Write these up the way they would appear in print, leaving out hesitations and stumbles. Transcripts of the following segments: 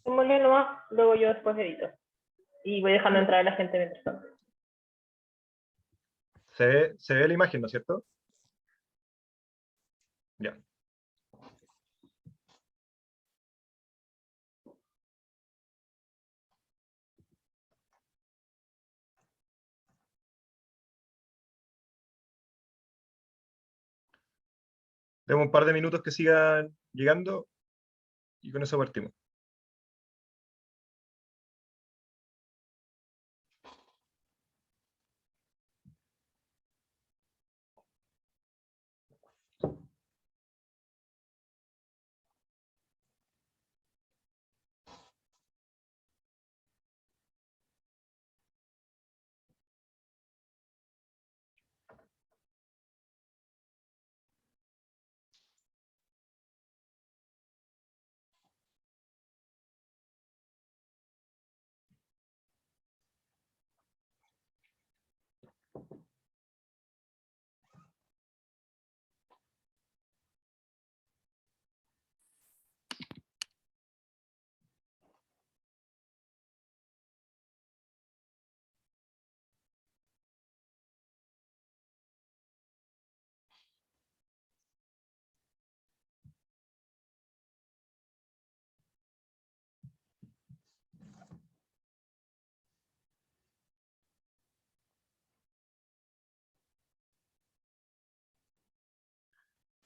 Démosle nomás, luego yo después edito. Y voy dejando entrar a la gente mientras tanto. Se ve la imagen, ¿no es cierto? Ya. Demos un par de minutos que sigan llegando y con eso partimos.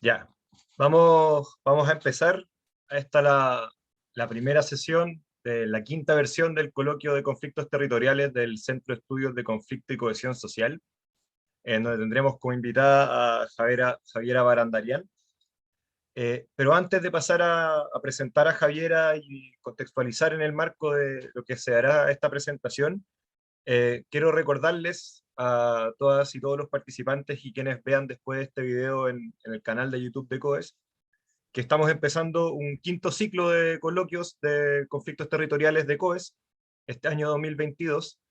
Ya, vamos a empezar. Esta la primera sesión de la quinta versión del coloquio de conflictos territoriales del Centro de Estudios de Conflicto y Cohesión Social, en donde tendremos como invitada a Javiera Barandarian. Pero antes de pasar a presentar a Javiera y contextualizar en el marco de lo que se hará esta presentación, quiero recordarles a todas y todos los participantes y quienes vean después este video en el canal de YouTube de COES, que estamos empezando un quinto ciclo de coloquios de conflictos territoriales de COES, este año 2022.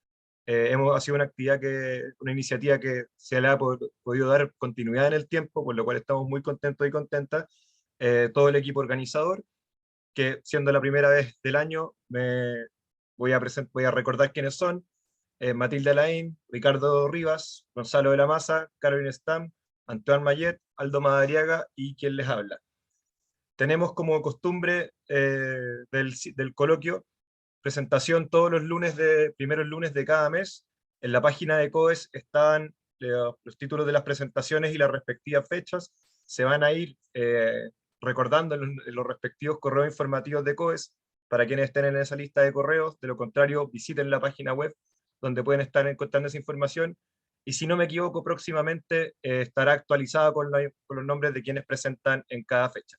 Ha sido una iniciativa que se le ha podido dar continuidad en el tiempo, por lo cual estamos muy contentos y contentas. Todo el equipo organizador, que siendo la primera vez del año, voy a recordar quiénes son. Matilda Laín, Ricardo Rivas, Gonzalo de la Maza, Caroline Stam, Antoine Mayet, Aldo Madariaga y quien les habla. Tenemos como costumbre del coloquio presentación todos los primeros lunes de cada mes. En la página de COES están los títulos de las presentaciones y las respectivas fechas. Se van a ir recordando en los respectivos correos informativos de COES para quienes estén en esa lista de correos. De lo contrario, visiten la página web donde pueden estar encontrando esa información. Y si no me equivoco, próximamente estará actualizada con los nombres de quienes presentan en cada fecha.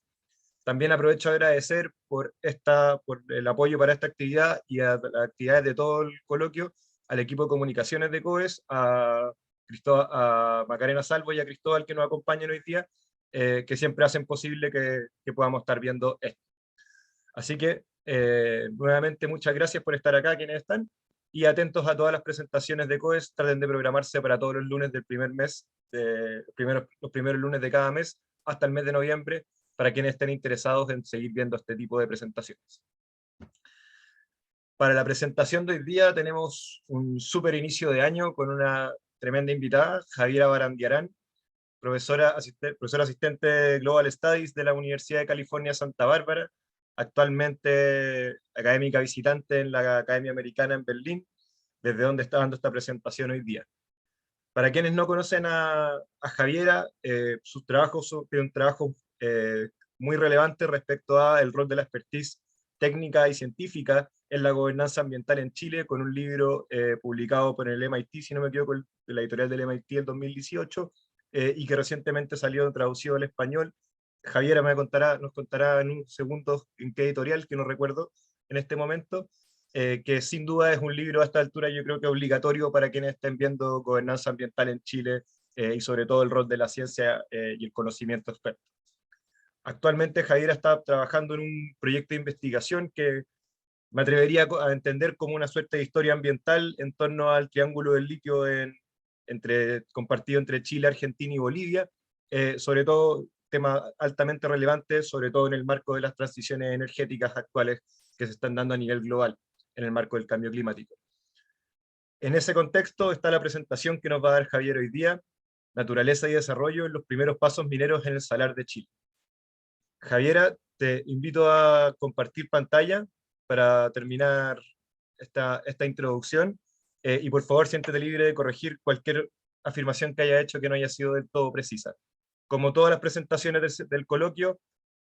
También aprovecho a agradecer por el apoyo para esta actividad y a las actividades de todo el coloquio al equipo de comunicaciones de COES, a Macarena Salvo y a Cristóbal que nos acompañan hoy día, que siempre hacen posible que podamos estar viendo esto. Así que, nuevamente, muchas gracias por estar acá, quienes están, y atentos a todas las presentaciones de COES. Traten de programarse para todos los lunes del primer mes, los primeros lunes de cada mes, hasta el mes de noviembre, para quienes estén interesados en seguir viendo este tipo de presentaciones. Para la presentación de hoy día tenemos un súper inicio de año con una tremenda invitada, Javiera Barandiarán, profesora asistente Global Studies de la Universidad de California, Santa Bárbara, actualmente académica visitante en la Academia Americana en Berlín, desde donde está dando esta presentación hoy día. Para quienes no conocen a Javiera, sus trabajos son un trabajo muy relevante respecto al rol de la expertise técnica y científica en la gobernanza ambiental en Chile, con un libro publicado por el MIT, si no me equivoco, de la editorial del MIT en 2018, y que recientemente salió traducido al español. Javiera nos contará en un segundo en qué editorial, que no recuerdo en este momento, que sin duda es un libro a esta altura yo creo que obligatorio para quienes estén viendo gobernanza ambiental en Chile, y sobre todo el rol de la ciencia y el conocimiento experto. Actualmente Javiera está trabajando en un proyecto de investigación que me atrevería a entender como una suerte de historia ambiental en torno al triángulo del litio compartido entre Chile, Argentina y Bolivia, sobre todo tema altamente relevante, sobre todo en el marco de las transiciones energéticas actuales que se están dando a nivel global en el marco del cambio climático. En ese contexto está la presentación que nos va a dar Javier hoy día, Naturaleza y Desarrollo en los primeros pasos mineros en el Salar de Chile. Javiera, te invito a compartir pantalla para terminar esta introducción, y por favor siéntete libre de corregir cualquier afirmación que haya hecho que no haya sido del todo precisa. Como todas las presentaciones del coloquio,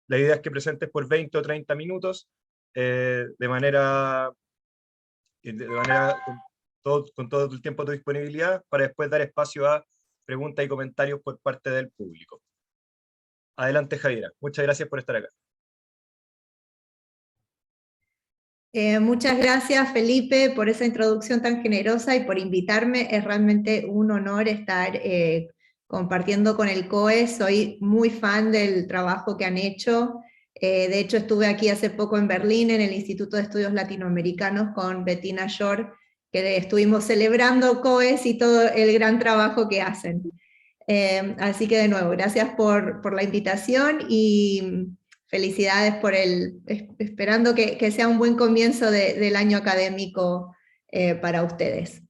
la idea es que presentes por 20 o 30 minutos, de manera con todo el tiempo a tu disponibilidad, para después dar espacio a preguntas y comentarios por parte del público. Adelante, Javiera. Muchas gracias por estar acá. Muchas gracias, Felipe, por esa introducción tan generosa y por invitarme. Es realmente un honor estar compartiendo con el COE. Soy muy fan del trabajo que han hecho. De hecho, estuve aquí hace poco en Berlín, en el Instituto de Estudios Latinoamericanos, con Bettina Shore, que estuvimos celebrando COEs y todo el gran trabajo que hacen. Así que de nuevo, gracias por la invitación y felicidades esperando que sea un buen comienzo del año académico para ustedes.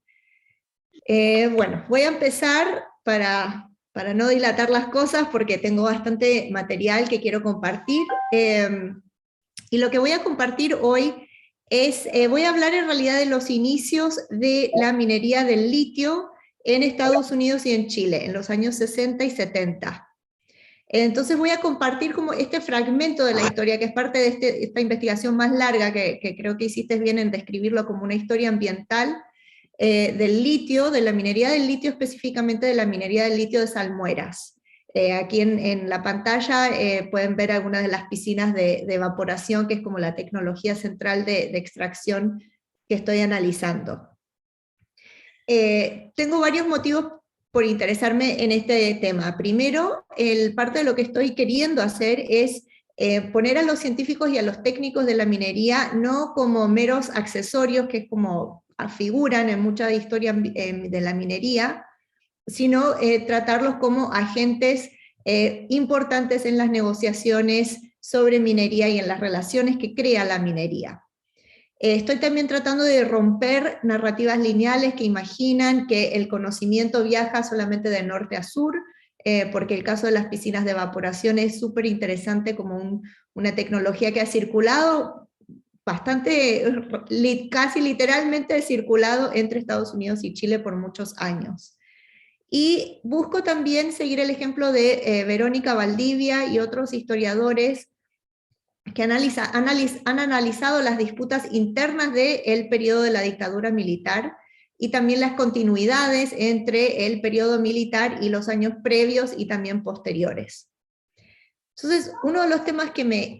Bueno, voy a empezar para no dilatar las cosas, porque tengo bastante material que quiero compartir. Y lo que voy a compartir hoy voy a hablar en realidad de los inicios de la minería del litio en Estados Unidos y en Chile, en los años 60 y 70. Entonces voy a compartir como este fragmento de la historia, que es parte de esta investigación más larga, que creo que hiciste bien en describirlo como una historia ambiental del litio, de la minería del litio, específicamente de la minería del litio de salmueras. Aquí en la pantalla pueden ver algunas de las piscinas de evaporación, que es como la tecnología central de extracción que estoy analizando. Tengo varios motivos por interesarme en este tema. Primero, parte de lo que estoy queriendo hacer es poner a los científicos y a los técnicos de la minería no como meros accesorios, que es como figuran en mucha historia de la minería, sino tratarlos como agentes importantes en las negociaciones sobre minería y en las relaciones que crea la minería. Estoy también tratando de romper narrativas lineales que imaginan que el conocimiento viaja solamente de norte a sur, porque el caso de las piscinas de evaporación es súper interesante como una tecnología que ha circulado bastante, casi literalmente circulado entre Estados Unidos y Chile por muchos años. Y busco también seguir el ejemplo de Verónica Valdivia y otros historiadores que han analizado las disputas internas del periodo de la dictadura militar y también las continuidades entre el periodo militar y los años previos y también posteriores. Entonces, uno de los temas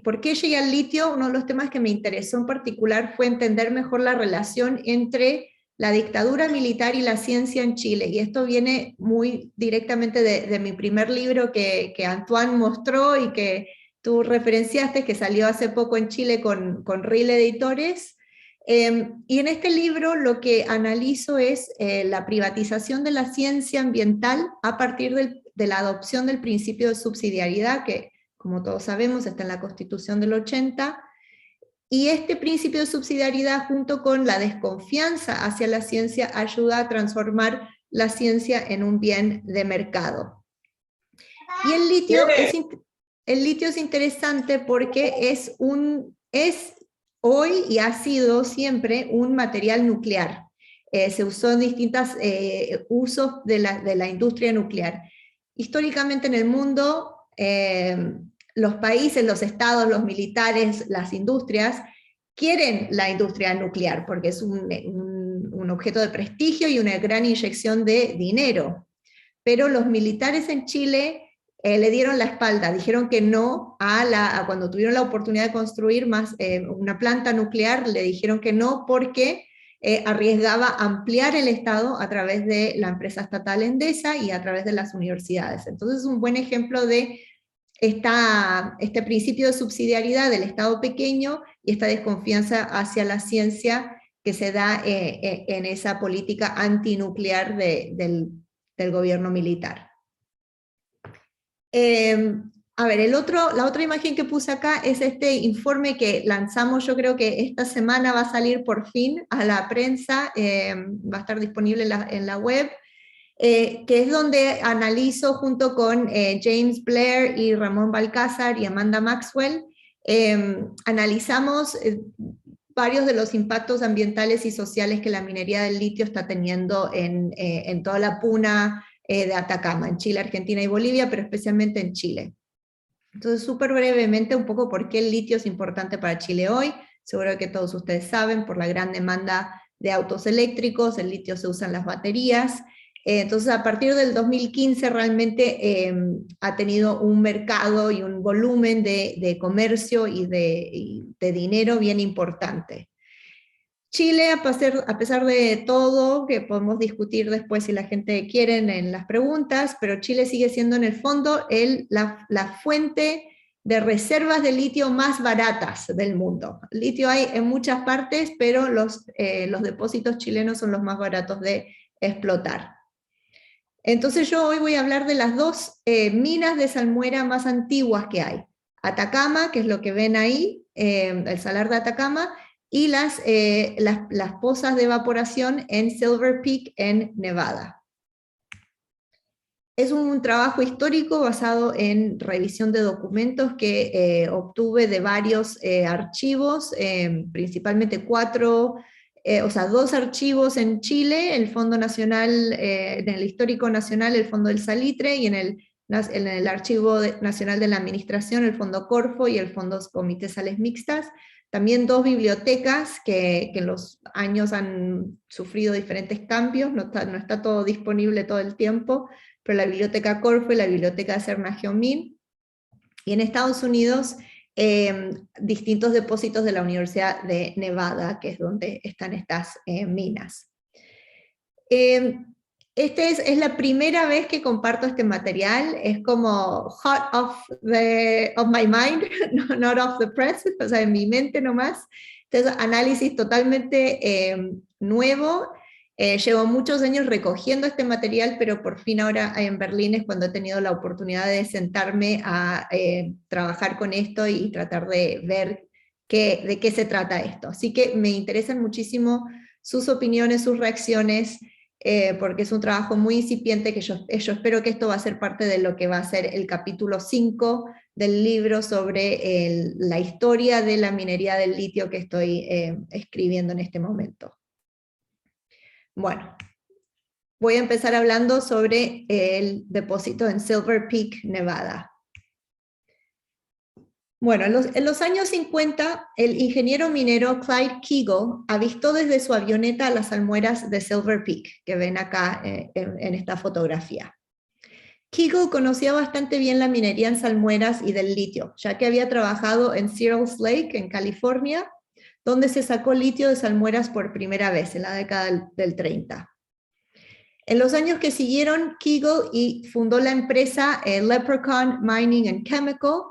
¿por qué llegué al litio? Uno de los temas que me interesó en particular fue entender mejor la relación entre la dictadura militar y la ciencia en Chile, y esto viene muy directamente de mi primer libro que Antoine mostró y que tú referenciaste, que salió hace poco en Chile con RIL Editores, y en este libro lo que analizo es la privatización de la ciencia ambiental a partir de la adopción del principio de subsidiariedad, que como todos sabemos está en la Constitución del 80, y este principio de subsidiariedad junto con la desconfianza hacia la ciencia ayuda a transformar la ciencia en un bien de mercado. Y el litio es interesante porque es hoy y ha sido siempre un material nuclear. Se usó en distintos usos de la industria nuclear. Históricamente en el mundo, los países, los estados, los militares, las industrias, quieren la industria nuclear porque es un objeto de prestigio y una gran inyección de dinero. Pero los militares en Chile le dieron la espalda, dijeron que no cuando tuvieron la oportunidad de construir una planta nuclear, le dijeron que no porque arriesgaba ampliar el Estado a través de la empresa estatal Endesa y a través de las universidades. Entonces es un buen ejemplo de este principio de subsidiariedad del Estado pequeño y esta desconfianza hacia la ciencia que se da en esa política antinuclear del gobierno militar. A ver, la otra imagen que puse acá es este informe que lanzamos, yo creo que esta semana va a salir por fin a la prensa, va a estar disponible en la web, que es donde analizo junto con James Blair y Ramón Balcázar y Amanda Maxwell, analizamos varios de los impactos ambientales y sociales que la minería del litio está teniendo en toda la puna de Atacama, en Chile, Argentina y Bolivia, pero especialmente en Chile. Entonces, súper brevemente, un poco por qué el litio es importante para Chile hoy. Seguro que todos ustedes saben, por la gran demanda de autos eléctricos, el litio se usa en las baterías. Entonces, a partir del 2015 realmente ha tenido un mercado y un volumen de comercio y de dinero bien importante. Chile, a pesar de todo, que podemos discutir después si la gente quiere en las preguntas, pero Chile sigue siendo en el fondo la fuente de reservas de litio más baratas del mundo. Litio hay en muchas partes, pero los depósitos chilenos son los más baratos de explotar. Entonces yo hoy voy a hablar de las dos minas de salmuera más antiguas que hay. Atacama, que es lo que ven ahí, el salar de Atacama, y las pozas de evaporación en Silver Peak, en Nevada. Es un trabajo histórico basado en revisión de documentos que obtuve de varios archivos, principalmente dos archivos en Chile, el Fondo Nacional, en el Histórico Nacional, el Fondo del Salitre, y en el Archivo Nacional de la Administración, el Fondo Corfo y el Fondo Comité Sales Mixtas. También dos bibliotecas que en los años han sufrido diferentes cambios, no está todo disponible todo el tiempo, pero la Biblioteca Corfo y la Biblioteca de Cerna-Geomín. Y en Estados Unidos, distintos depósitos de la Universidad de Nevada, que es donde están estas minas. Es la primera vez que comparto este material, es como hot off my mind, not off the press, o sea, en mi mente nomás. Entonces, análisis totalmente nuevo. Llevo muchos años recogiendo este material, pero por fin ahora en Berlín es cuando he tenido la oportunidad de sentarme a trabajar con esto y tratar de ver de qué se trata esto. Así que me interesan muchísimo sus opiniones, sus reacciones, porque es un trabajo muy incipiente que yo espero que esto va a ser parte de lo que va a ser el capítulo 5 del libro sobre la historia de la minería del litio que estoy escribiendo en este momento. Bueno, voy a empezar hablando sobre el depósito en Silver Peak, Nevada. Bueno, en los años 50, el ingeniero minero Clyde Kegel avistó desde su avioneta las salmueras de Silver Peak, que ven acá en esta fotografía. Kegel conocía bastante bien la minería en salmueras y del litio, ya que había trabajado en Searles Lake, en California, donde se sacó litio de salmueras por primera vez, en la década del 30. En los años que siguieron, Kegel fundó la empresa Leprechaun Mining and Chemical,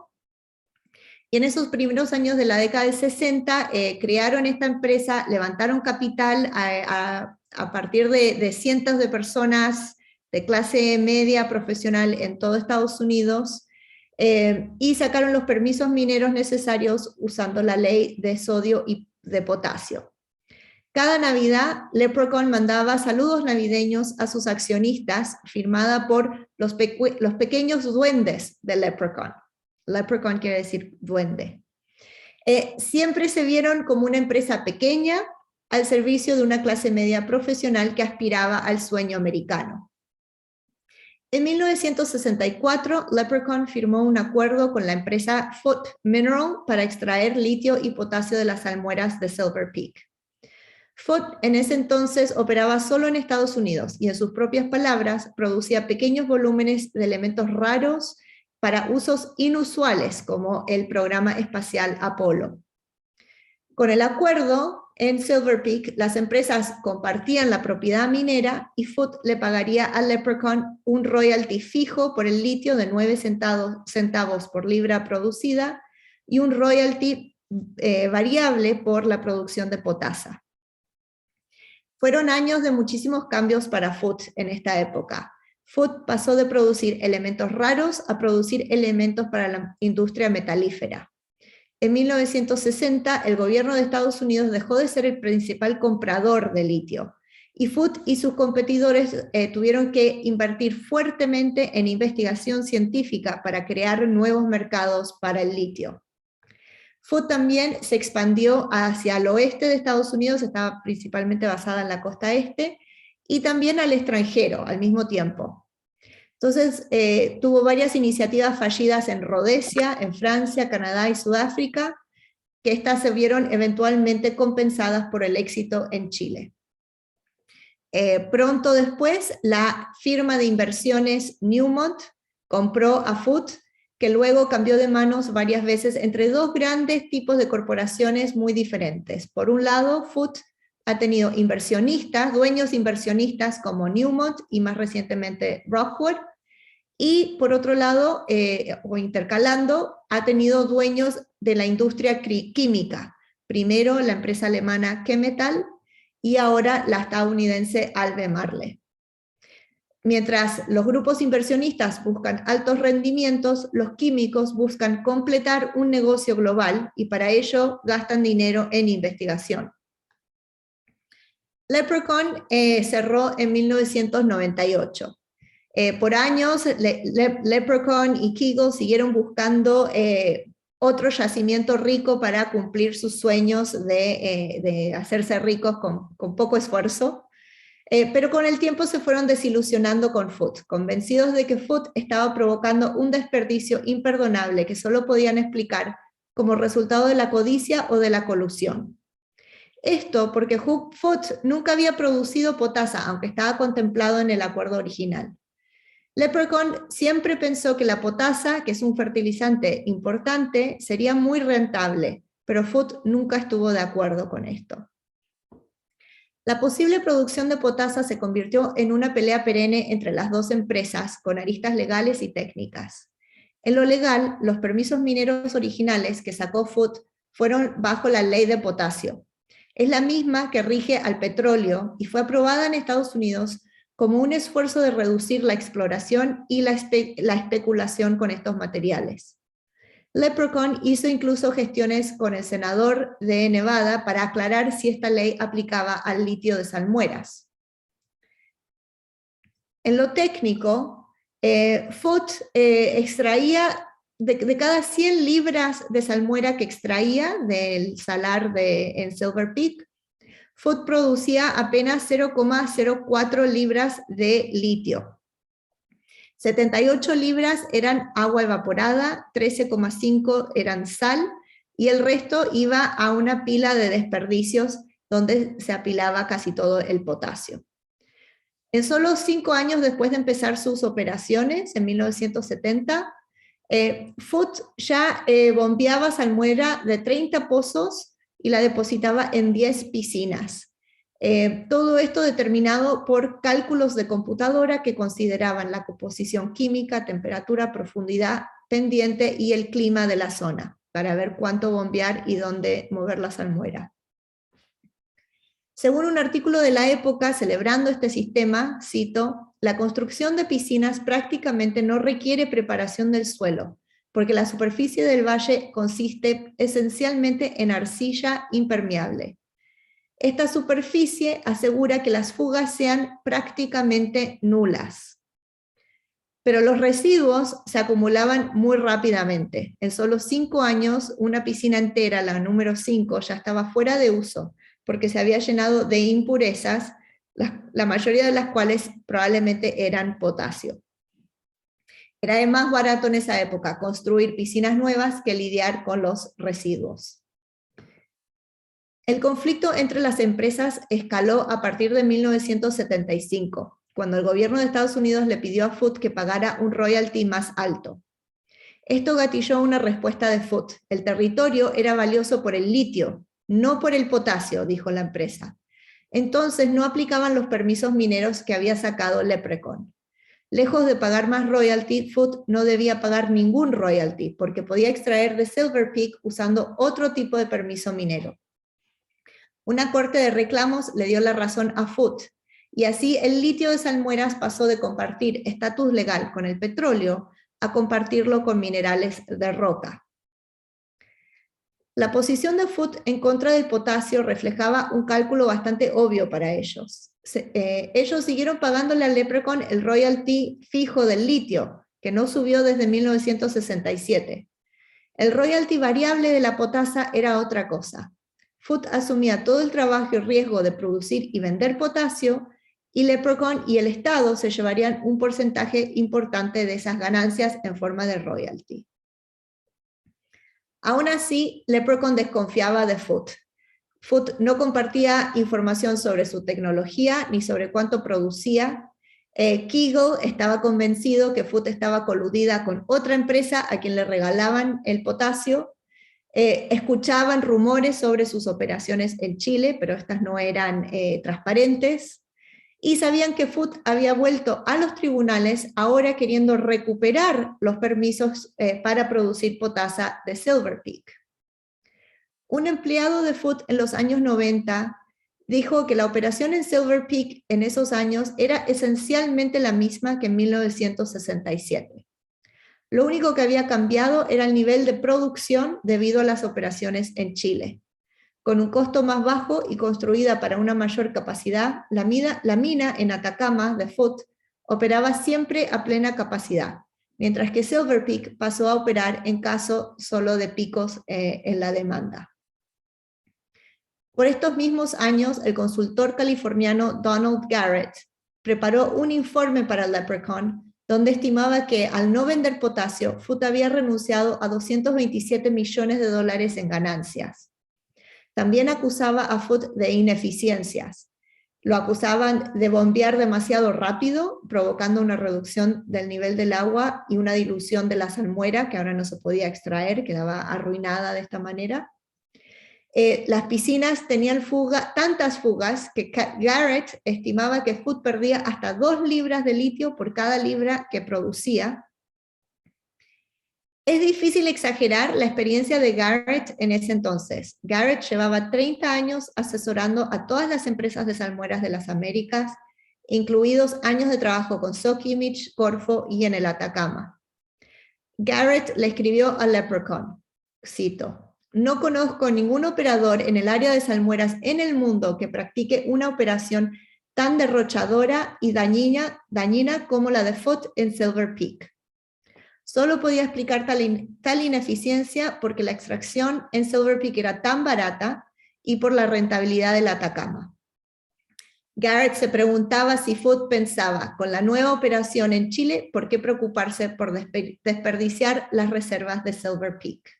y en esos primeros años de la década del 60 crearon esta empresa, levantaron capital a partir de cientos de personas de clase media profesional en todo Estados Unidos, y sacaron los permisos mineros necesarios usando la ley de sodio y de potasio. Cada Navidad, Leprechaun mandaba saludos navideños a sus accionistas, firmada por los pequeños duendes de Leprechaun. Leprechaun quiere decir duende. Siempre se vieron como una empresa pequeña al servicio de una clase media profesional que aspiraba al sueño americano. En 1964, Leprechaun firmó un acuerdo con la empresa Foot Mineral para extraer litio y potasio de las salmueras de Silver Peak. Foot en ese entonces operaba solo en Estados Unidos y en sus propias palabras producía pequeños volúmenes de elementos raros para usos inusuales como el programa espacial Apolo. Con el acuerdo, en Silver Peak, las empresas compartían la propiedad minera y Foot le pagaría a Leprechaun un royalty fijo por el litio de 9 centavos por libra producida y un royalty variable por la producción de potasa. Fueron años de muchísimos cambios para Foot en esta época. Foot pasó de producir elementos raros a producir elementos para la industria metalífera. En 1960, el gobierno de Estados Unidos dejó de ser el principal comprador de litio, y Foot y sus competidores tuvieron que invertir fuertemente en investigación científica para crear nuevos mercados para el litio. Foot también se expandió hacia el oeste de Estados Unidos, estaba principalmente basada en la costa este, y también al extranjero al mismo tiempo. Entonces, tuvo varias iniciativas fallidas en Rhodesia, en Francia, Canadá y Sudáfrica, que estas se vieron eventualmente compensadas por el éxito en Chile. Pronto después, la firma de inversiones Newmont compró a Foot, que luego cambió de manos varias veces entre dos grandes tipos de corporaciones muy diferentes. Por un lado, Foot ha tenido inversionistas, dueños inversionistas como Newmont y más recientemente Rockwood, y por otro lado, o intercalando, ha tenido dueños de la industria química, primero la empresa alemana Chemetall y ahora la estadounidense Albemarle. Mientras los grupos inversionistas buscan altos rendimientos, los químicos buscan completar un negocio global y para ello gastan dinero en investigación. Leprechaun cerró en 1998. Por años, Leprechaun y Kegel siguieron buscando otro yacimiento rico para cumplir sus sueños de hacerse ricos con poco esfuerzo. Pero con el tiempo se fueron desilusionando con Foot, convencidos de que Foot estaba provocando un desperdicio imperdonable que solo podían explicar como resultado de la codicia o de la colusión. Esto porque Foot nunca había producido potasa, aunque estaba contemplado en el acuerdo original. Leprechaun siempre pensó que la potasa, que es un fertilizante importante, sería muy rentable, pero Foot nunca estuvo de acuerdo con esto. La posible producción de potasa se convirtió en una pelea perenne entre las dos empresas, con aristas legales y técnicas. En lo legal, los permisos mineros originales que sacó Foot fueron bajo la ley de potasio. Es la misma que rige al petróleo y fue aprobada en Estados Unidos como un esfuerzo de reducir la exploración y la especulación con estos materiales. Leprechaun hizo incluso gestiones con el senador de Nevada para aclarar si esta ley aplicaba al litio de salmueras. En lo técnico, Foot extraía, de cada 100 libras de salmuera que extraía del salar en Silver Peak, Foot producía apenas 0,04 libras de litio. 78 libras eran agua evaporada, 13,5 eran sal, y el resto iba a una pila de desperdicios donde se apilaba casi todo el potasio. En solo 5 años después de empezar sus operaciones, en 1970, Foot ya bombeaba salmuera de 30 pozos y la depositaba en 10 piscinas. Todo esto determinado por cálculos de computadora que consideraban la composición química, temperatura, profundidad, pendiente y el clima de la zona, para ver cuánto bombear y dónde mover la salmuera. Según un artículo de la época celebrando este sistema, cito, la construcción de piscinas prácticamente no requiere preparación del suelo, porque la superficie del valle consiste esencialmente en arcilla impermeable. Esta superficie asegura que las fugas sean prácticamente nulas. Pero los residuos se acumulaban muy rápidamente. En solo 5 años, una piscina entera, la número 5, ya estaba fuera de uso, porque se había llenado de impurezas, la mayoría de las cuales probablemente eran potasio. Era más barato en esa época construir piscinas nuevas que lidiar con los residuos. El conflicto entre las empresas escaló a partir de 1975, cuando el gobierno de Estados Unidos le pidió a Foot que pagara un royalty más alto. Esto gatilló una respuesta de Foot. El territorio era valioso por el litio, no por el potasio, dijo la empresa. Entonces no aplicaban los permisos mineros que había sacado Leprechaun. Lejos de pagar más royalty, Foot no debía pagar ningún royalty, porque podía extraer de Silver Peak usando otro tipo de permiso minero. Una corte de reclamos le dio la razón a Foot, y así el litio de salmueras pasó de compartir estatus legal con el petróleo a compartirlo con minerales de roca. La posición de Foote en contra del potasio reflejaba un cálculo bastante obvio para ellos. Ellos siguieron pagándole al Leprechaun el royalty fijo del litio, que no subió desde 1967. El royalty variable de la potasa era otra cosa. Foote asumía todo el trabajo y riesgo de producir y vender potasio, y Leprechaun y el Estado se llevarían un porcentaje importante de esas ganancias en forma de royalty. Aún así, Leprechaun desconfiaba de Foote. Foote no compartía información sobre su tecnología ni sobre cuánto producía. Kegel estaba convencido que Foote estaba coludida con otra empresa a quien le regalaban el potasio. Escuchaban rumores sobre sus operaciones en Chile, pero estas no eran transparentes. Y sabían que Foote había vuelto a los tribunales ahora queriendo recuperar los permisos para producir potasa de Silver Peak. Un empleado de Foote en los años 90 dijo que la operación en Silver Peak en esos años era esencialmente la misma que en 1967. Lo único que había cambiado era el nivel de producción debido a las operaciones en Chile. Con un costo más bajo y construida para una mayor capacidad, la mina en Atacama de Foote operaba siempre a plena capacidad, mientras que Silver Peak pasó a operar en caso solo de picos en la demanda. Por estos mismos años, el consultor californiano Donald Garrett preparó un informe para Leprechaun, donde estimaba que al no vender potasio, Foote había renunciado a $227 millones en ganancias. También acusaba a Foote de ineficiencias. Lo acusaban de bombear demasiado rápido, provocando una reducción del nivel del agua y una dilución de la salmuera, que ahora no se podía extraer, quedaba arruinada de esta manera. Las piscinas tenían tantas fugas que Garrett estimaba que Foote perdía hasta 2 libras de litio por cada libra que producía. Es difícil exagerar la experiencia de Garrett en ese entonces. Garrett llevaba 30 años asesorando a todas las empresas de salmueras de las Américas, incluidos años de trabajo con Sokimich, Corfo y en el Atacama. Garrett le escribió a Leprechaun, cito, "No conozco ningún operador en el área de salmueras en el mundo que practique una operación tan derrochadora y dañina como la de Foote en Silver Peak. Solo podía explicar tal ineficiencia porque la extracción en Silver Peak era tan barata y por la rentabilidad del Atacama". Garrett se preguntaba si Foote pensaba, con la nueva operación en Chile, por qué preocuparse por desperdiciar las reservas de Silver Peak.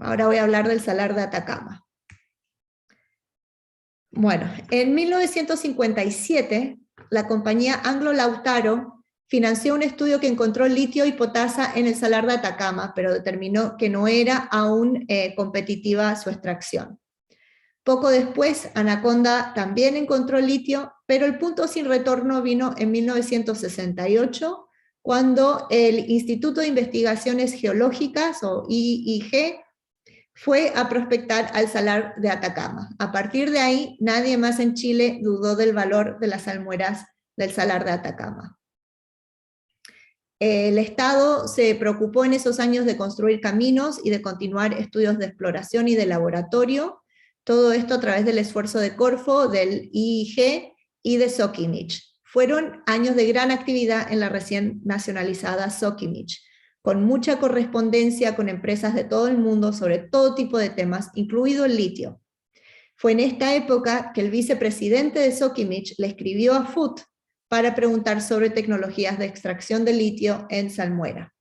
Ahora voy a hablar del salar de Atacama. Bueno, en 1957, la compañía Anglo Lautaro financió un estudio que encontró litio y potasa en el salar de Atacama, pero determinó que no era aún competitiva su extracción. Poco después, Anaconda también encontró litio, pero el punto sin retorno vino en 1968, cuando el Instituto de Investigaciones Geológicas, o IIG, fue a prospectar al salar de Atacama. A partir de ahí, nadie más en Chile dudó del valor de las salmueras del salar de Atacama. El Estado se preocupó en esos años de construir caminos y de continuar estudios de exploración y de laboratorio, todo esto a través del esfuerzo de Corfo, del IIG y de Sokimich. Fueron años de gran actividad en la recién nacionalizada Sokimich, con mucha correspondencia con empresas de todo el mundo sobre todo tipo de temas, incluido el litio. Fue en esta época que el vicepresidente de Sokimich le escribió a Foote para preguntar sobre tecnologías de extracción de litio en salmuera.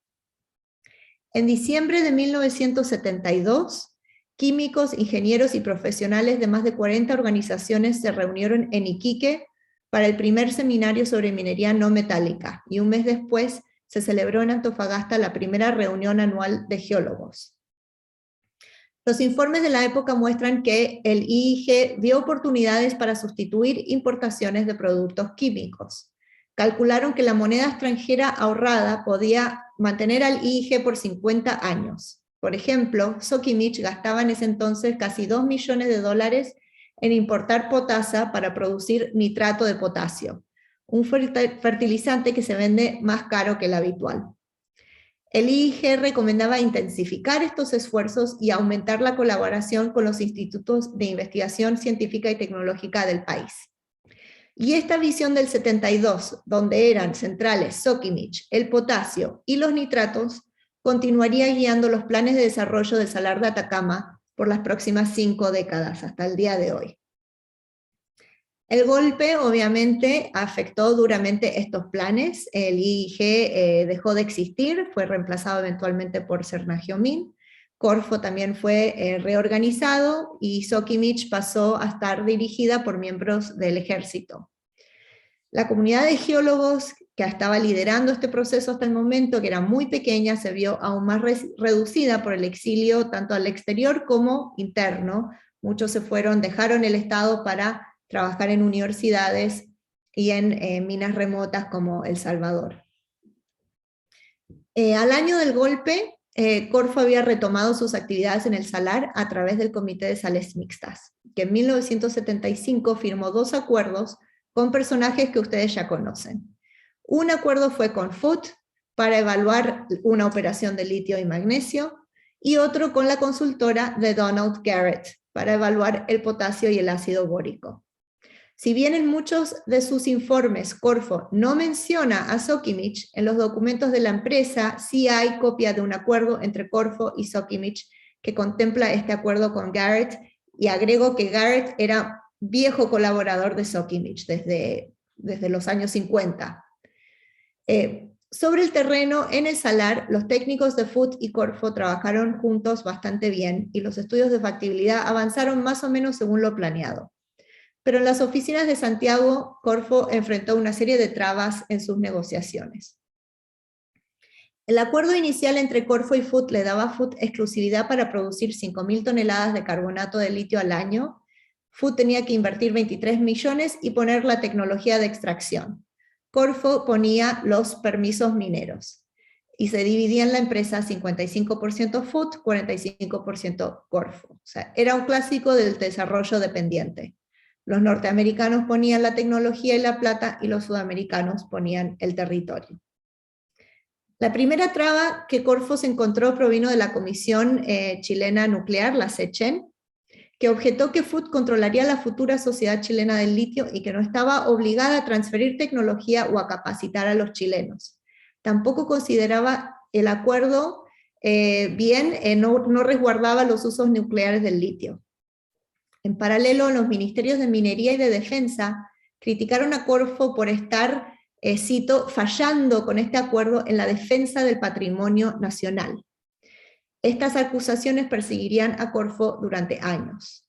En diciembre de 1972, químicos, ingenieros y profesionales de más de 40 organizaciones se reunieron en Iquique para el primer seminario sobre minería no metálica, y un mes después se celebró en Antofagasta la primera reunión anual de geólogos. Los informes de la época muestran que el IIG vio oportunidades para sustituir importaciones de productos químicos. Calcularon que la moneda extranjera ahorrada podía mantener al IIG por 50 años. Por ejemplo, Sokimich gastaba en ese entonces casi $2 millones en importar potasa para producir nitrato de potasio, un fertilizante que se vende más caro que el habitual. El IIG recomendaba intensificar estos esfuerzos y aumentar la colaboración con los institutos de investigación científica y tecnológica del país. Y esta visión del 72, donde eran centrales Sokimich, el potasio y los nitratos, continuaría guiando los planes de desarrollo del Salar de Atacama por las próximas 5 décadas, hasta el día de hoy. El golpe obviamente afectó duramente estos planes. El IIG dejó de existir, fue reemplazado eventualmente por Cernagiomin. Corfo también fue reorganizado y Sokimich pasó a estar dirigida por miembros del ejército. La comunidad de geólogos que estaba liderando este proceso hasta el momento, que era muy pequeña, se vio aún más reducida por el exilio tanto al exterior como interno. Muchos se fueron, dejaron el Estado para trabajar en universidades y en minas remotas como El Salvador. Al año del golpe, Corfo había retomado sus actividades en el salar a través del Comité de Sales Mixtas, que en 1975 firmó 2 acuerdos con personajes que ustedes ya conocen. Un acuerdo fue con Foot para evaluar una operación de litio y magnesio, y otro con la consultora de Donald Garrett para evaluar el potasio y el ácido bórico. Si bien en muchos de sus informes Corfo no menciona a Sokimich, en los documentos de la empresa sí hay copia de un acuerdo entre Corfo y Sokimich que contempla este acuerdo con Garrett, y agrego que Garrett era viejo colaborador de Sokimich desde los años 50. Sobre el terreno, en el salar, los técnicos de Foot y Corfo trabajaron juntos bastante bien, y los estudios de factibilidad avanzaron más o menos según lo planeado. Pero en las oficinas de Santiago, Corfo enfrentó una serie de trabas en sus negociaciones. El acuerdo inicial entre Corfo y Foot le daba a Foot exclusividad para producir 5.000 toneladas de carbonato de litio al año. Foot tenía que invertir 23 millones y poner la tecnología de extracción. Corfo ponía los permisos mineros. Y se dividía en la empresa 55% Foot, 45% Corfo. O sea, era un clásico del desarrollo dependiente. Los norteamericanos ponían la tecnología y la plata, y los sudamericanos ponían el territorio. La primera traba que Corfo se encontró provino de la Comisión Chilena Nuclear, la SECHEN, que objetó que Foot controlaría la futura sociedad chilena del litio y que no estaba obligada a transferir tecnología o a capacitar a los chilenos. Tampoco consideraba el acuerdo no resguardaba los usos nucleares del litio. En paralelo, los ministerios de Minería y de Defensa criticaron a Corfo por estar, cito, fallando con este acuerdo en la defensa del patrimonio nacional. Estas acusaciones perseguirían a Corfo durante años.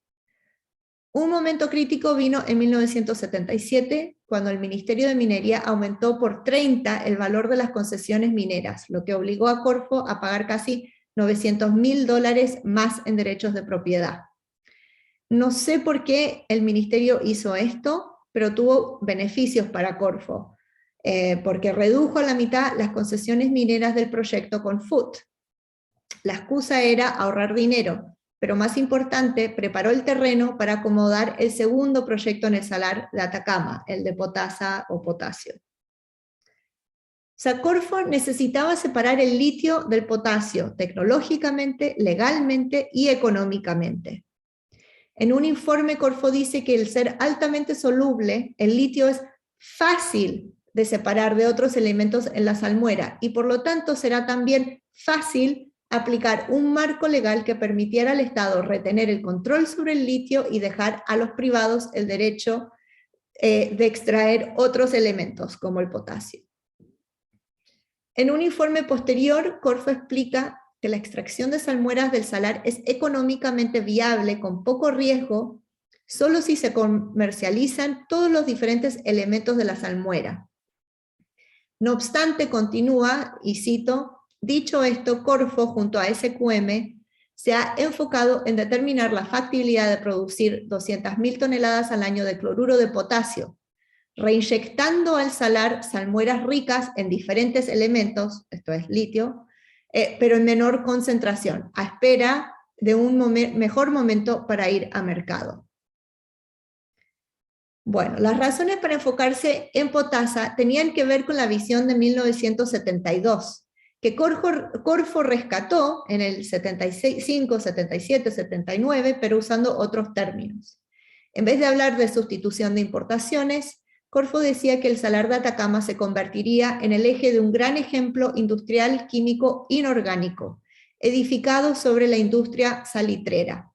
Un momento crítico vino en 1977, cuando el Ministerio de Minería aumentó por 30 el valor de las concesiones mineras, lo que obligó a Corfo a pagar casi $900.000 más en derechos de propiedad. No sé por qué el ministerio hizo esto, pero tuvo beneficios para Corfo, porque redujo a la mitad las concesiones mineras del proyecto con Foot. La excusa era ahorrar dinero, pero más importante, preparó el terreno para acomodar el segundo proyecto en el salar de Atacama, el de potasa o potasio. O sea, Corfo necesitaba separar el litio del potasio, tecnológicamente, legalmente y económicamente. En un informe, Corfo dice que el ser altamente soluble, el litio es fácil de separar de otros elementos en la salmuera, y por lo tanto será también fácil aplicar un marco legal que permitiera al Estado retener el control sobre el litio y dejar a los privados el derecho de extraer otros elementos, como el potasio. En un informe posterior, Corfo explica que la extracción de salmueras del salar es económicamente viable, con poco riesgo, solo si se comercializan todos los diferentes elementos de la salmuera. No obstante, continúa, y cito, dicho esto, Corfo junto a SQM se ha enfocado en determinar la factibilidad de producir 200.000 toneladas al año de cloruro de potasio, reinyectando al salar salmueras ricas en diferentes elementos, esto es litio, pero en menor concentración, a espera de un mejor momento para ir a mercado. Bueno, las razones para enfocarse en potasa tenían que ver con la visión de 1972, que Corfo rescató en el 75, 77, 79, pero usando otros términos. En vez de hablar de sustitución de importaciones, Corfo decía que el Salar de Atacama se convertiría en el eje de un gran ejemplo industrial químico inorgánico, edificado sobre la industria salitrera.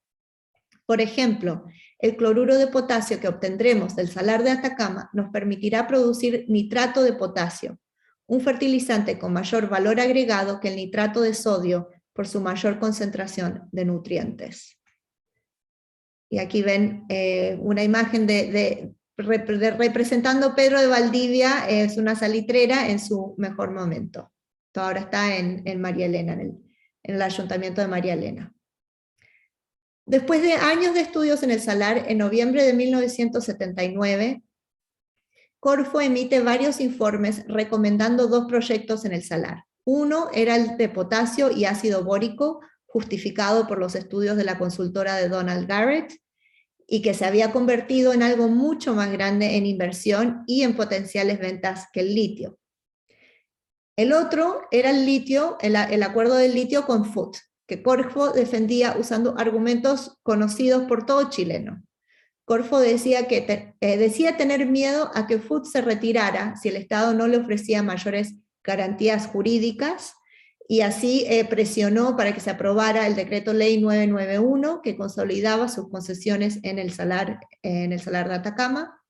Por ejemplo, el cloruro de potasio que obtendremos del Salar de Atacama nos permitirá producir nitrato de potasio, un fertilizante con mayor valor agregado que el nitrato de sodio por su mayor concentración de nutrientes. Y aquí ven una imagen representando Pedro de Valdivia, es una salitrera en su mejor momento. Ahora está en María Elena, en el ayuntamiento de María Elena. Después de años de estudios en el Salar, en noviembre de 1979, Corfo emite varios informes recomendando 2 proyectos en el Salar. Uno era el de potasio y ácido bórico, justificado por los estudios de la consultora de Donald Garrett, y que se había convertido en algo mucho más grande en inversión y en potenciales ventas que el litio. El otro era el litio, el acuerdo del litio con Foot, que Corfo defendía usando argumentos conocidos por todo chileno. Corfo decía tener miedo a que Foot se retirara si el Estado no le ofrecía mayores garantías jurídicas, y así presionó para que se aprobara el decreto ley 991, que consolidaba sus concesiones en el Salar de Atacama.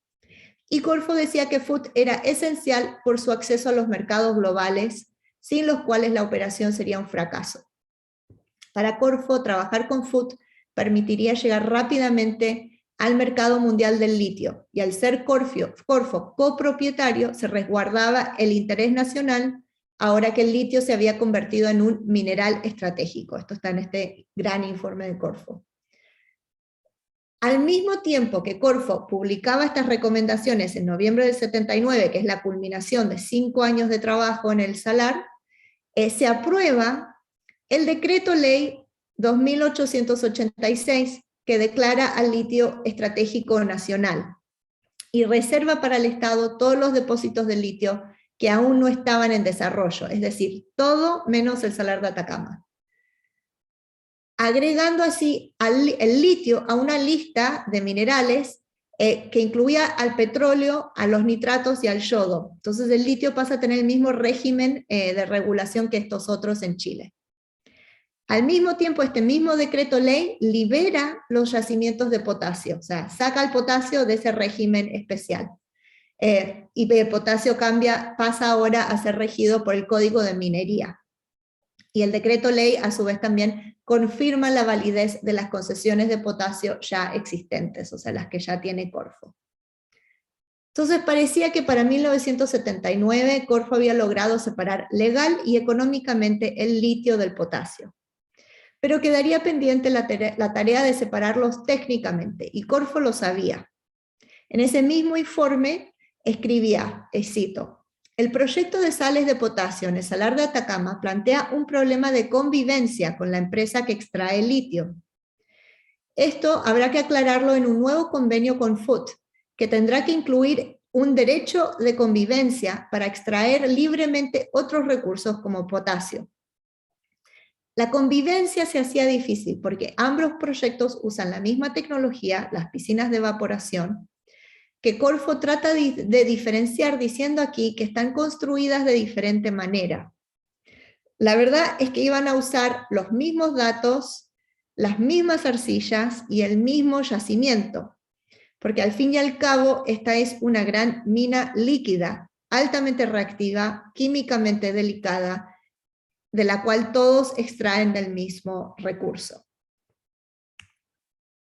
Y Corfo decía que Foot era esencial por su acceso a los mercados globales, sin los cuales la operación sería un fracaso. Para Corfo, trabajar con Foot permitiría llegar rápidamente al mercado mundial del litio, y al ser Corfo copropietario, se resguardaba el interés nacional, ahora que el litio se había convertido en un mineral estratégico. Esto está en este gran informe de Corfo. Al mismo tiempo que Corfo publicaba estas recomendaciones en noviembre del 79, que es la culminación de 5 años de trabajo en el Salar, se aprueba el decreto ley 2886, que declara al litio estratégico nacional, y reserva para el Estado todos los depósitos de litio que aún no estaban en desarrollo, es decir, todo menos el Salar de Atacama, agregando así el litio a una lista de minerales que incluía al petróleo, a los nitratos y al yodo. Entonces el litio pasa a tener el mismo régimen de regulación que estos otros en Chile. Al mismo tiempo, este mismo decreto ley libera los yacimientos de potasio, o sea, saca el potasio de ese régimen especial. Y el potasio pasa ahora a ser regido por el Código de Minería. Y el decreto ley, a su vez, también confirma la validez de las concesiones de potasio ya existentes, o sea, las que ya tiene Corfo. Entonces parecía que para 1979 Corfo había logrado separar legal y económicamente el litio del potasio, pero quedaría pendiente la tarea de separarlos técnicamente, y Corfo lo sabía. En ese mismo informe escribía, cito: el proyecto de sales de potasio en el Salar de Atacama plantea un problema de convivencia con la empresa que extrae el litio. Esto habrá que aclararlo en un nuevo convenio con Foot, que tendrá que incluir un derecho de convivencia para extraer libremente otros recursos como potasio. La convivencia se hacía difícil porque ambos proyectos usan la misma tecnología, las piscinas de evaporación, que Corfo trata de diferenciar diciendo aquí que están construidas de diferente manera. La verdad es que iban a usar los mismos datos, las mismas arcillas y el mismo yacimiento, porque al fin y al cabo esta es una gran mina líquida, altamente reactiva, químicamente delicada, de la cual todos extraen del mismo recurso.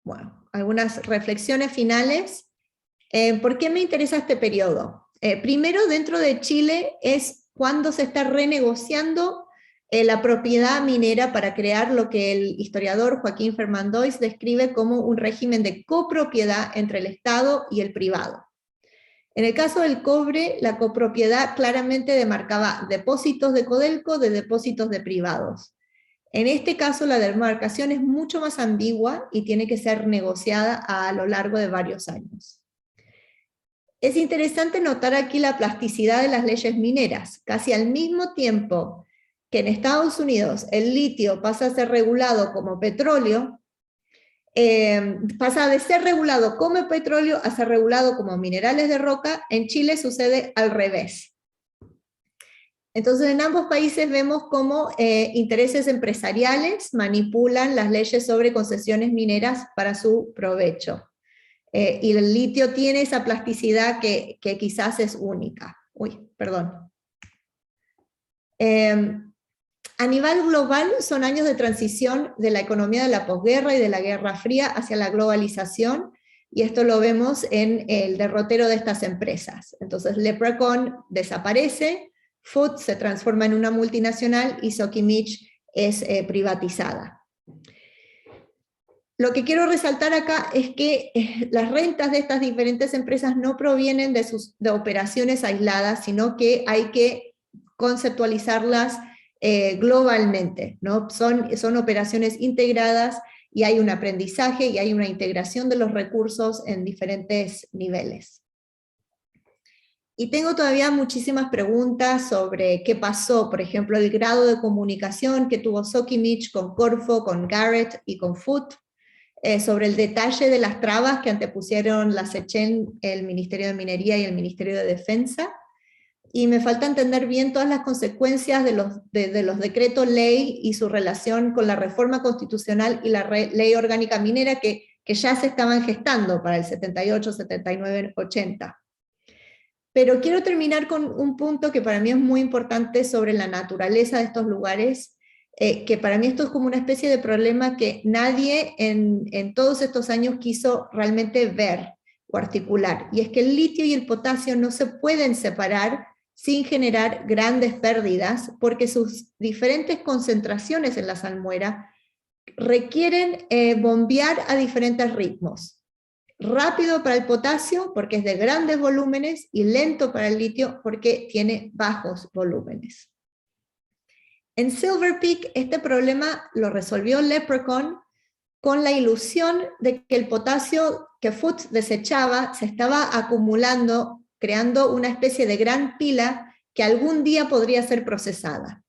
Bueno, algunas reflexiones finales. ¿Por qué me interesa este periodo? Primero, dentro de Chile es cuando se está renegociando la propiedad minera para crear lo que el historiador Joaquín Fermandois describe como un régimen de copropiedad entre el Estado y el privado. En el caso del cobre, la copropiedad claramente demarcaba depósitos de Codelco de depósitos de privados. En este caso, la demarcación es mucho más ambigua y tiene que ser negociada a lo largo de varios años. Es interesante notar aquí la plasticidad de las leyes mineras. Casi al mismo tiempo que en Estados Unidos el litio pasa a ser regulado como petróleo, pasa de ser regulado como petróleo a ser regulado como minerales de roca, en Chile sucede al revés. Entonces, en ambos países vemos cómo intereses empresariales manipulan las leyes sobre concesiones mineras para su provecho. Y el litio tiene esa plasticidad que quizás es única. Uy, perdón. A nivel global son años de transición de la economía de la posguerra y de la Guerra Fría hacia la globalización, y esto lo vemos en el derrotero de estas empresas. Entonces Leprechaun desaparece, Food se transforma en una multinacional y Sokimich es privatizada. Lo que quiero resaltar acá es que las rentas de estas diferentes empresas no provienen de operaciones aisladas, sino que hay que conceptualizarlas globalmente, ¿no? Son operaciones integradas y hay un aprendizaje y hay una integración de los recursos en diferentes niveles. Y tengo todavía muchísimas preguntas sobre qué pasó, por ejemplo, el grado de comunicación que tuvo Sokimich con Corfo, con Garrett y con Food, sobre el detalle de las trabas que antepusieron la SECHEN, el Ministerio de Minería y el Ministerio de Defensa, y me falta entender bien todas las consecuencias de los decretos ley y su relación con la reforma constitucional y la ley orgánica minera que ya se estaban gestando para el 78, 79, 80. Pero quiero terminar con un punto que para mí es muy importante sobre la naturaleza de estos lugares, que para mí esto es como una especie de problema que nadie en todos estos años quiso realmente ver o articular, y es que el litio y el potasio no se pueden separar sin generar grandes pérdidas, porque sus diferentes concentraciones en la salmuera requieren bombear a diferentes ritmos. Rápido para el potasio porque es de grandes volúmenes y lento para el litio porque tiene bajos volúmenes. En Silver Peak este problema lo resolvió Leprechaun con la ilusión de que el potasio que Food desechaba se estaba acumulando, creando una especie de gran pila que algún día podría ser procesada.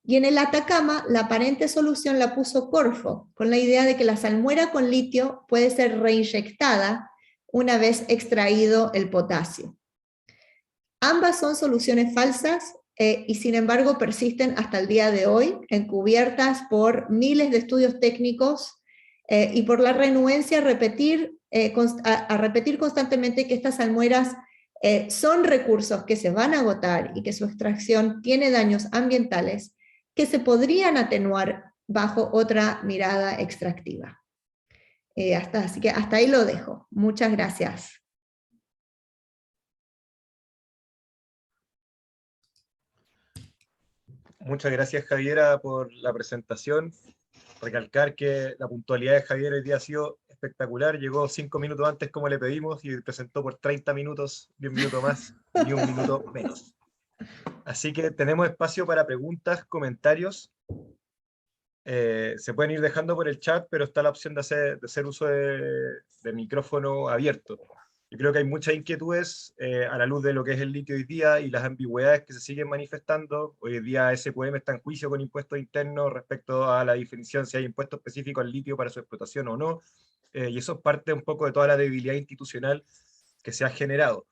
Y en el Atacama, la aparente solución la puso Corfo, con la idea de que la salmuera con litio puede ser reinyectada una vez extraído el potasio. Ambas son soluciones falsas y sin embargo persisten hasta el día de hoy, encubiertas por miles de estudios técnicos y por la renuencia a repetir constantemente que estas salmueras son recursos que se van a agotar y que su extracción tiene daños ambientales que se podrían atenuar bajo otra mirada extractiva. Así que hasta ahí lo dejo. Muchas gracias. Muchas gracias, Javiera, por la presentación. Recalcar que la puntualidad de Javier hoy día ha sido espectacular. Llegó 5 minutos antes como le pedimos y presentó por 30 minutos, 10 minutos más y 1 minuto menos. Así que tenemos espacio para preguntas, comentarios. Se pueden ir dejando por el chat, pero está la opción de hacer uso de micrófono abierto. Yo creo que hay muchas inquietudes a la luz de lo que es el litio hoy día y las ambigüedades que se siguen manifestando. Hoy día SQM está en juicio con impuestos internos respecto a la definición si hay impuesto específico al litio para su explotación o no. Y eso es parte un poco de toda la debilidad institucional que se ha generado.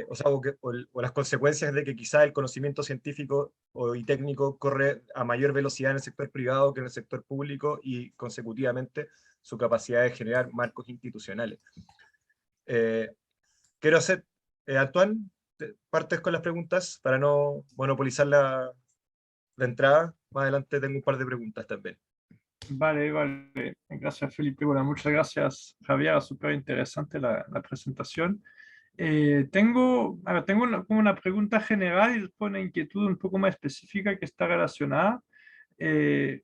O las consecuencias de que quizá el conocimiento científico y técnico corre a mayor velocidad en el sector privado que en el sector público y consecutivamente su capacidad de generar marcos institucionales. Quiero hacer, Antoine, partes con las preguntas para no monopolizar la entrada. Más adelante tengo un par de preguntas también. Vale, vale. Gracias, Felipe. Bueno, muchas gracias, Javier. Súper interesante la presentación. Tengo como una pregunta general y después una inquietud un poco más específica que está relacionada.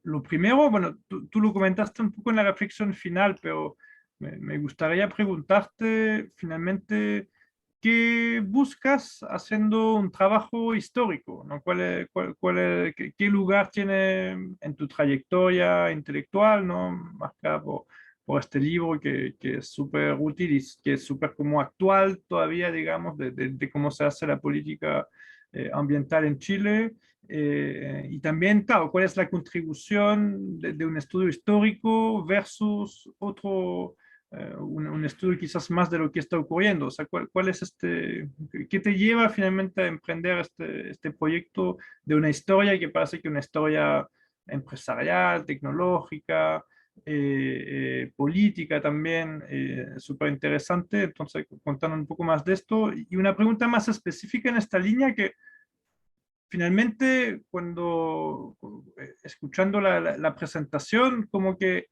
Lo primero, bueno, tú lo comentaste un poco en la reflexión final, pero me gustaría preguntarte finalmente qué buscas haciendo un trabajo histórico, ¿no? ¿Qué lugar tiene en tu trayectoria intelectual, ¿no? Más claro, por este libro que es súper útil y que es súper como actual todavía, digamos, de cómo se hace la política ambiental en Chile. Y también, claro, cuál es la contribución de un estudio histórico versus otro, un estudio quizás más de lo que está ocurriendo. O sea, cuál es qué te lleva finalmente a emprender este proyecto de una historia que parece que una historia empresarial, tecnológica, política también, súper interesante. Entonces, contando un poco más de esto. Y una pregunta más específica en esta línea que finalmente, cuando escuchando la presentación, como que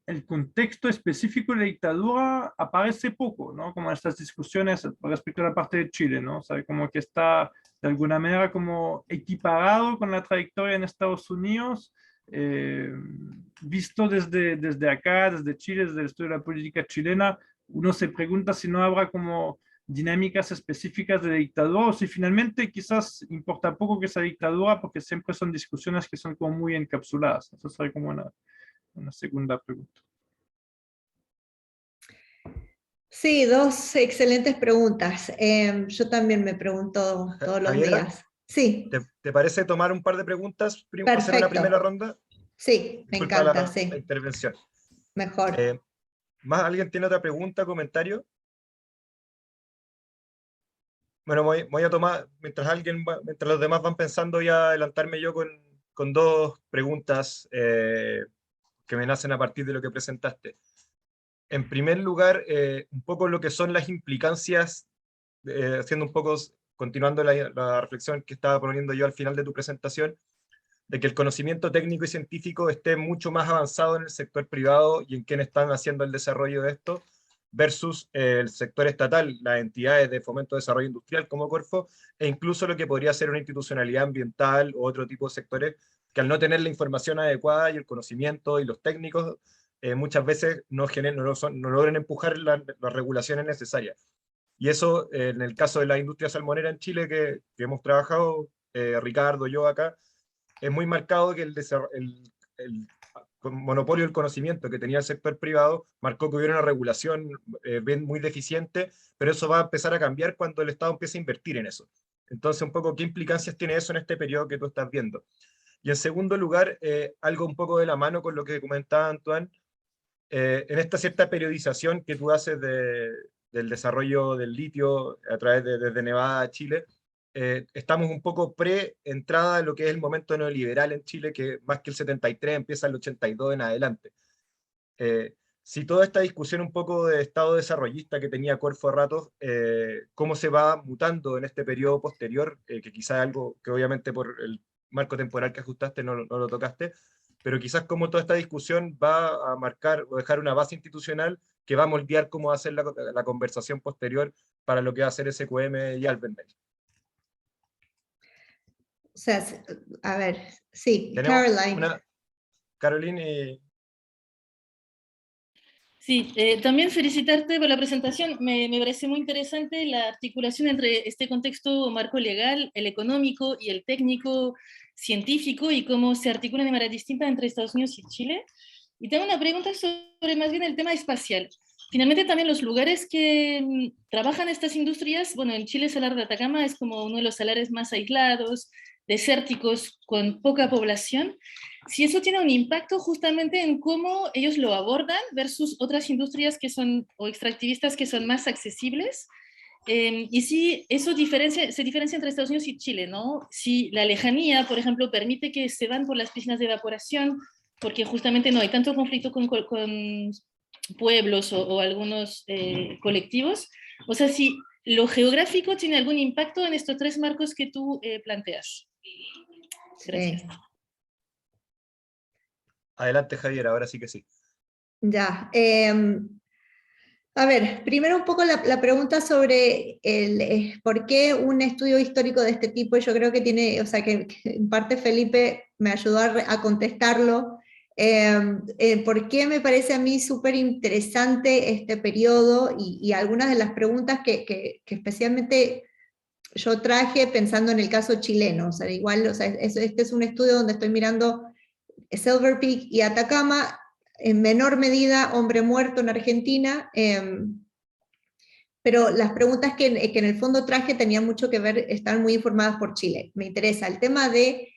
el contexto específico de la dictadura aparece poco, ¿no? Como en estas discusiones respecto a la parte de Chile, ¿no? O sea, como que está de alguna manera como equiparado con la trayectoria en Estados Unidos, visto desde acá, desde Chile, desde el estudio de la política chilena, uno se pregunta si no habrá como dinámicas específicas de la dictadura o si finalmente quizás importa poco que esa dictadura porque siempre son discusiones que son como muy encapsuladas. Eso sería como una segunda pregunta. Sí, dos excelentes preguntas. Yo también me pregunto todos los Javiera, días. Sí, ¿te parece tomar un par de preguntas? Hacer una perfecto. primera ronda. Sí, me Disculpa encanta, la sí, intervención. mejor. ¿Más alguien tiene otra pregunta, comentario? Bueno, voy a tomar, mientras los demás van pensando, voy a adelantarme yo con dos preguntas que me nacen a partir de lo que presentaste. En primer lugar, un poco lo que son las implicancias, haciendo un poco, continuando la reflexión que estaba poniendo yo al final de tu presentación, de que el conocimiento técnico y científico esté mucho más avanzado en el sector privado y en quienes están haciendo el desarrollo de esto, versus el sector estatal, las entidades de fomento de desarrollo industrial como Corfo, e incluso lo que podría ser una institucionalidad ambiental o otro tipo de sectores que al no tener la información adecuada y el conocimiento y los técnicos, muchas veces no logran empujar las regulaciones necesarias. Y eso, en el caso de la industria salmonera en Chile, que hemos trabajado, Ricardo, yo acá, es muy marcado que el monopolio del conocimiento que tenía el sector privado marcó que hubiera una regulación muy deficiente, pero eso va a empezar a cambiar cuando el Estado empiece a invertir en eso. Entonces, un poco, ¿qué implicancias tiene eso en este periodo que tú estás viendo? Y en segundo lugar, algo un poco de la mano con lo que comentaba Antoine, en esta cierta periodización que tú haces del desarrollo del litio a través desde Nevada a Chile, estamos un poco pre-entrada de lo que es el momento neoliberal en Chile, que más que el 73 empieza el 82 en adelante. Si toda esta discusión un poco de Estado desarrollista que tenía Corfo a ratos, cómo se va mutando en este periodo posterior, que quizás algo que obviamente por el marco temporal que ajustaste no lo tocaste, pero quizás cómo toda esta discusión va a marcar o dejar una base institucional que va a moldear cómo va a ser la conversación posterior para lo que va a ser SQM y Albenmel. O sea, a ver, sí, Tenemos Caroline. Caroline y... Sí, también felicitarte por la presentación. Me parece muy interesante la articulación entre este contexto marco legal, el económico y el técnico científico y cómo se articulan de manera distinta entre Estados Unidos y Chile. Y tengo una pregunta sobre más bien el tema espacial. Finalmente también los lugares que trabajan estas industrias, bueno, en Chile el Salar de Atacama es como uno de los salares más aislados, desérticos, con poca población. Si eso tiene un impacto justamente en cómo ellos lo abordan versus otras industrias que son, o extractivistas que son más accesibles, y si eso se diferencia entre Estados Unidos y Chile, ¿no? Si la lejanía, por ejemplo, permite que se van por las piscinas de evaporación, porque justamente no hay tanto conflicto con pueblos o algunos colectivos, o sea, si lo geográfico tiene algún impacto en estos tres marcos que tú planteas. Gracias. Sí. Adelante, Javier, ahora sí que sí. Ya. A ver, primero un poco la pregunta sobre por qué un estudio histórico de este tipo, y yo creo que tiene, o sea, que en parte Felipe me ayudó a contestarlo. ¿Por qué me parece a mí súper interesante este periodo y algunas de las preguntas que especialmente yo traje pensando en el caso chileno? O sea, igual, o sea, este es un estudio donde estoy mirando Silver Peak y Atacama. en menor medida hombre muerto en Argentina, pero las preguntas que en el fondo traje tenían mucho que ver, están muy informadas por Chile. Me interesa el tema de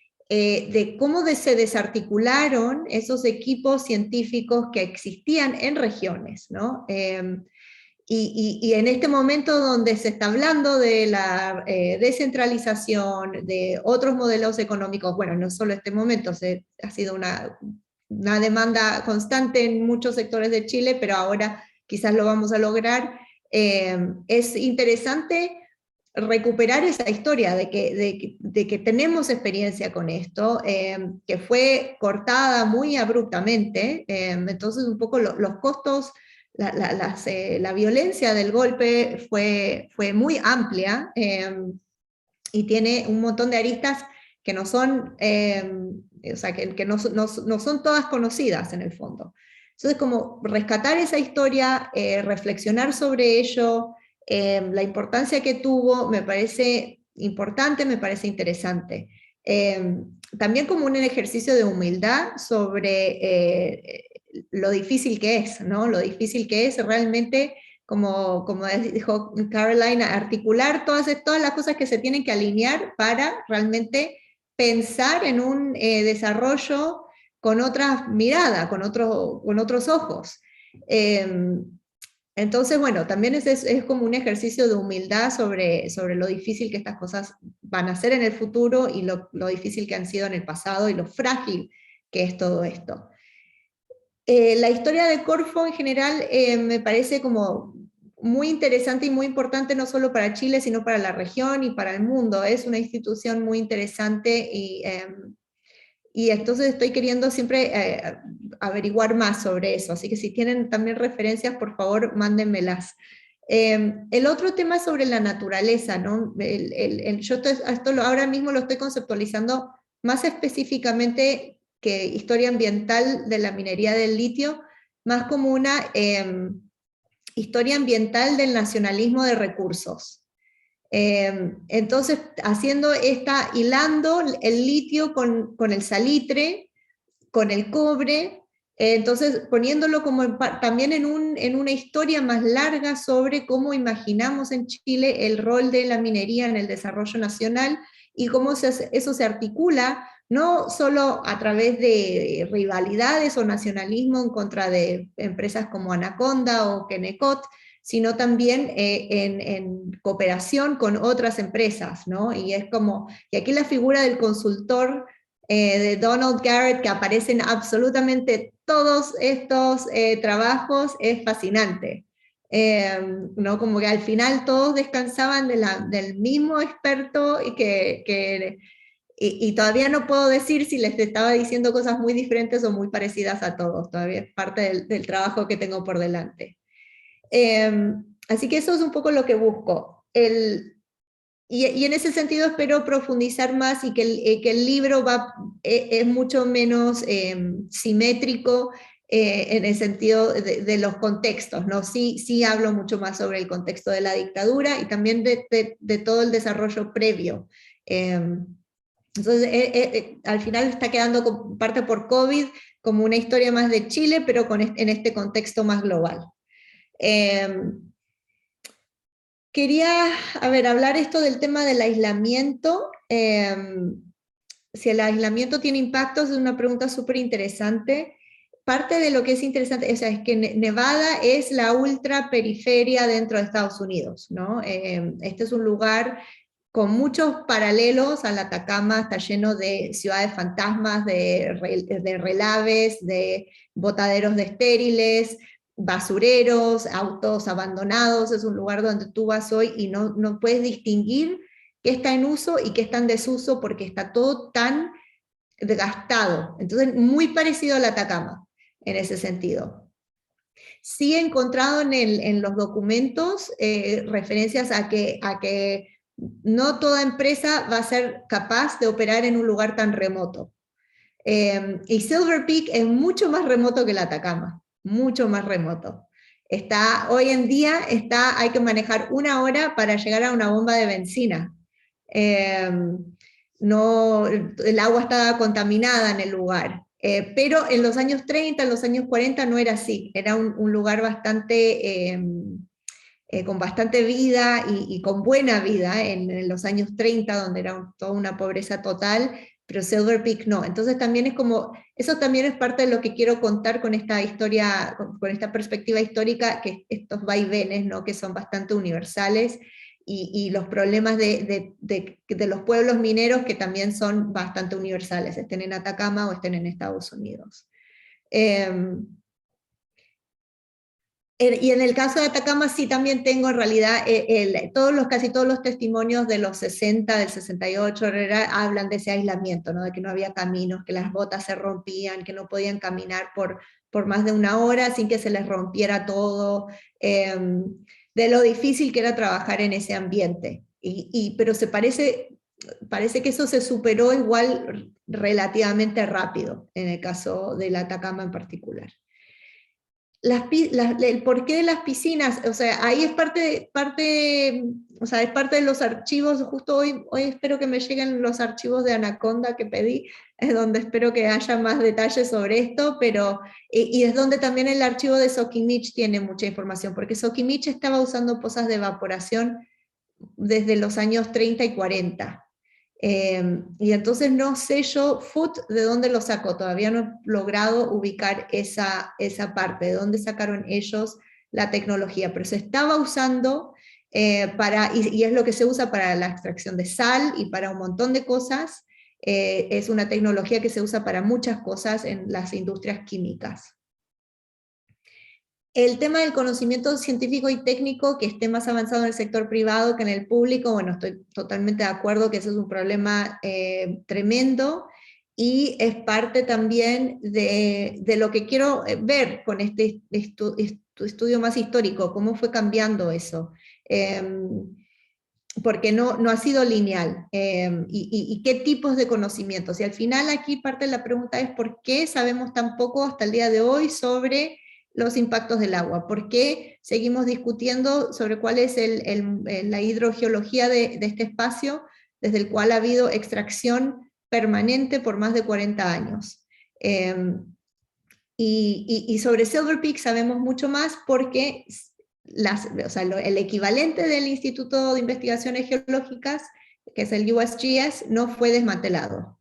cómo se desarticularon esos equipos científicos que existían en regiones, ¿no? Y en este momento donde se está hablando de la descentralización, de otros modelos económicos, bueno, no solo este momento, ha sido una demanda constante en muchos sectores de Chile, pero ahora quizás lo vamos a lograr. Es interesante recuperar esa historia de que tenemos experiencia con esto, que fue cortada muy abruptamente, entonces un poco los costos, la violencia del golpe fue muy amplia, y tiene un montón de aristas que no son, o sea, que no son todas conocidas en el fondo. Entonces, como rescatar esa historia, reflexionar sobre ello, la importancia que tuvo, me parece importante, me parece interesante. También como un ejercicio de humildad sobre lo difícil que es, ¿no? Lo difícil que es realmente, como dijo Caroline, articular todas las cosas que se tienen que alinear para realmente pensar en un desarrollo con otra mirada, con otros ojos. Entonces, bueno, también es como un ejercicio de humildad sobre lo difícil que estas cosas van a ser en el futuro y lo difícil que han sido en el pasado y lo frágil que es todo esto. La historia de Corfo en general me parece como muy interesante y muy importante, no solo para Chile, sino para la región y para el mundo. Es una institución muy interesante y entonces estoy queriendo siempre averiguar más sobre eso, así que si tienen también referencias, por favor, mándenmelas. El otro tema es sobre la naturaleza, ¿no? Yo ahora mismo lo estoy conceptualizando más específicamente que historia ambiental de la minería del litio, más como una historia ambiental del nacionalismo de recursos. Entonces, hilando el litio con el salitre, con el cobre, entonces poniéndolo como también en una historia más larga sobre cómo imaginamos en Chile el rol de la minería en el desarrollo nacional y cómo eso se articula, no solo a través de rivalidades o nacionalismo en contra de empresas como Anaconda o Kennecott, sino también en cooperación con otras empresas, ¿no? Y aquí la figura del consultor de Donald Garrett, que aparece en absolutamente todos estos trabajos, es fascinante. ¿No? Como que al final todos descansaban del mismo experto y todavía no puedo decir si les estaba diciendo cosas muy diferentes o muy parecidas a todos, todavía es parte del trabajo que tengo por delante. Así que eso es un poco lo que busco. Y en ese sentido espero profundizar más y que el libro es mucho menos simétrico en el sentido de los contextos, ¿no? Sí hablo mucho más sobre el contexto de la dictadura y también de todo el desarrollo previo. Entonces, al final está quedando parte por COVID como una historia más de Chile, pero en este contexto más global. Quería, hablar esto del tema del aislamiento. Si el aislamiento tiene impactos, es una pregunta súper interesante. Parte de lo que es interesante, o sea, es que Nevada es la ultra periferia dentro de Estados Unidos, ¿no? Este es un lugar con muchos paralelos al Atacama, está lleno de ciudades fantasmas, de relaves, de botaderos de estériles, basureros, autos abandonados. Es un lugar donde tú vas hoy y no puedes distinguir qué está en uso y qué está en desuso porque está todo tan desgastado. Entonces, muy parecido al Atacama en ese sentido. Sí he encontrado en los documentos referencias a que no toda empresa va a ser capaz de operar en un lugar tan remoto. Y Silver Peak es mucho más remoto que el Atacama, mucho más remoto. Hoy en día hay que manejar 1 hora para llegar a una bomba de benzina. El agua está contaminada en el lugar. Pero en los años 30, en los años 40 no era así, era un lugar bastante, con bastante vida y con buena vida en los años 30, donde era toda una pobreza total, pero Silver Peak no. Entonces también es como, eso también es parte de lo que quiero contar con esta historia, con esta perspectiva histórica, que estos vaivenes, ¿no? Que son bastante universales, y los problemas de los pueblos mineros que también son bastante universales, estén en Atacama o estén en Estados Unidos. Y en el caso de Atacama sí también tengo en realidad casi todos los testimonios de los 60, del 68, hablan de ese aislamiento, ¿no? De que no había caminos, que las botas se rompían, que no podían caminar por más de una hora sin que se les rompiera todo, de lo difícil que era trabajar en ese ambiente. Pero parece que eso se superó igual relativamente rápido, en el caso del Atacama en particular. El porqué de las piscinas, o sea, ahí es parte de los archivos. Justo hoy espero que me lleguen los archivos de Anaconda que pedí, es donde espero que haya más detalles sobre esto, pero, y es donde también el archivo de Soquimich tiene mucha información, porque Soquimich estaba usando pozas de evaporación desde los años 30 y 40. Y entonces no sé yo, Foot, de dónde lo sacó, todavía no he logrado ubicar esa parte, de dónde sacaron ellos la tecnología, pero se estaba usando y es lo que se usa para la extracción de sal y para un montón de cosas. Es una tecnología que se usa para muchas cosas en las industrias químicas. El tema del conocimiento científico y técnico que esté más avanzado en el sector privado que en el público, bueno, estoy totalmente de acuerdo que ese es un problema tremendo, y es parte también de lo que quiero ver con este estudio más histórico, cómo fue cambiando eso. Porque no ha sido lineal, y qué tipos de conocimientos. Y al final aquí parte de la pregunta es ¿por qué sabemos tan poco hasta el día de hoy sobre los impactos del agua? ¿Por qué seguimos discutiendo sobre cuál es la hidrogeología de este espacio, desde el cual ha habido extracción permanente por más de 40 años? Y sobre Silver Peak sabemos mucho más porque el equivalente del Instituto de Investigaciones Geológicas, que es el USGS, no fue desmantelado.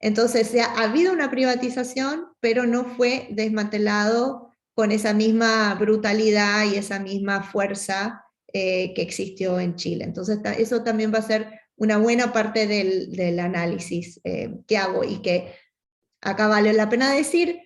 Entonces ha habido una privatización, pero no fue desmantelado con esa misma brutalidad y esa misma fuerza que existió en Chile. Entonces eso también va a ser una buena parte del análisis que hago, y que acá vale la pena decir,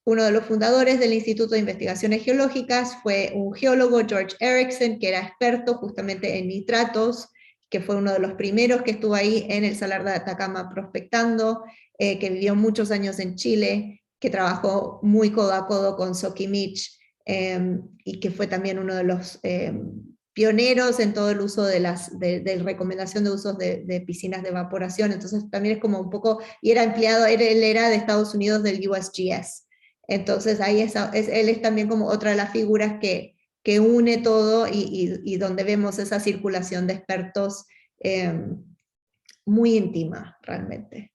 uno de los fundadores del Instituto de Investigaciones Geológicas fue un geólogo, George Erickson, que era experto justamente en nitratos, que fue uno de los primeros que estuvo ahí en el Salar de Atacama prospectando, que vivió muchos años en Chile, que trabajó muy codo a codo con Soquimich, y que fue también uno de los pioneros en todo el uso de recomendación de usos de piscinas de evaporación. Entonces también es como un poco, y era empleado, él era de Estados Unidos, del USGS. Entonces ahí él es también como otra de las figuras que une todo, y donde vemos esa circulación de expertos muy íntima realmente.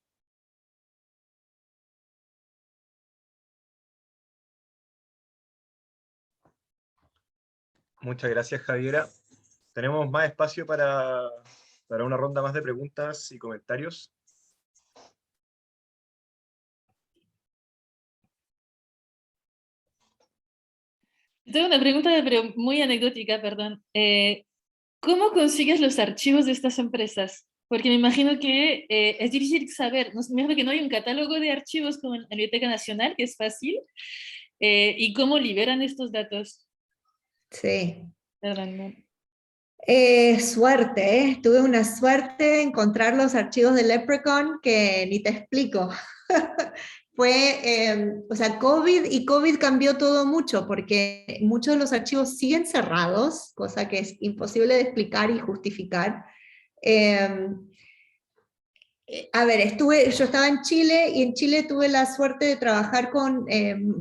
Muchas gracias, Javiera. Tenemos más espacio para una ronda más de preguntas y comentarios. Tengo una pregunta, pero muy anecdótica, perdón. ¿Cómo consigues los archivos de estas empresas? Porque me imagino que es difícil saber, me imagino que no hay un catálogo de archivos como en la Biblioteca Nacional, que es fácil, y cómo liberan estos datos. Sí. Perdón, no. Suerte, tuve una suerte de encontrar los archivos de Leprechaun que ni te explico. COVID cambió todo mucho, porque muchos de los archivos siguen cerrados, cosa que es imposible de explicar y justificar. Yo estaba en Chile, y en Chile tuve la suerte de trabajar con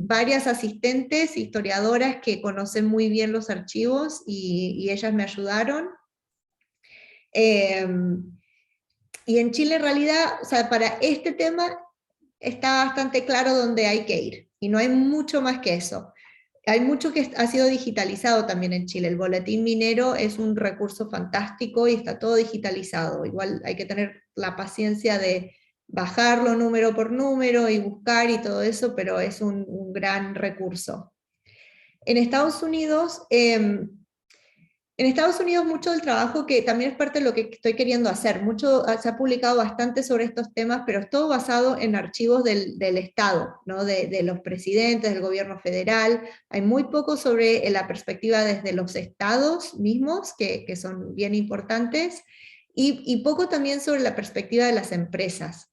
varias asistentes, historiadoras que conocen muy bien los archivos, y ellas me ayudaron. Y en Chile en realidad, para este tema, está bastante claro dónde hay que ir, y no hay mucho más que eso. Hay mucho que ha sido digitalizado también en Chile. El boletín minero es un recurso fantástico y está todo digitalizado. Igual hay que tener la paciencia de bajarlo número por número y buscar y todo eso, pero es un gran recurso. En Estados Unidos mucho del trabajo, que también es parte de lo que estoy queriendo hacer, se ha publicado bastante sobre estos temas, pero es todo basado en archivos del Estado, ¿no? de los presidentes, del gobierno federal. Hay muy poco sobre la perspectiva desde los estados mismos, que son bien importantes, y poco también sobre la perspectiva de las empresas.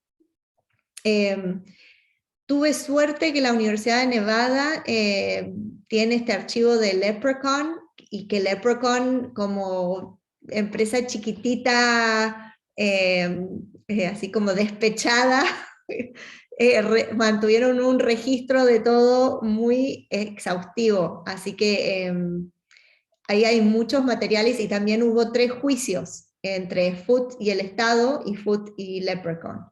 Tuve suerte que la Universidad de Nevada tiene este archivo de Leprechaun, y que Leprechaun, como empresa chiquitita, así como despechada, mantuvieron un registro de todo muy exhaustivo. Así que ahí hay muchos materiales, y también hubo 3 juicios entre Foote y el Estado, y Foote y Leprechaun.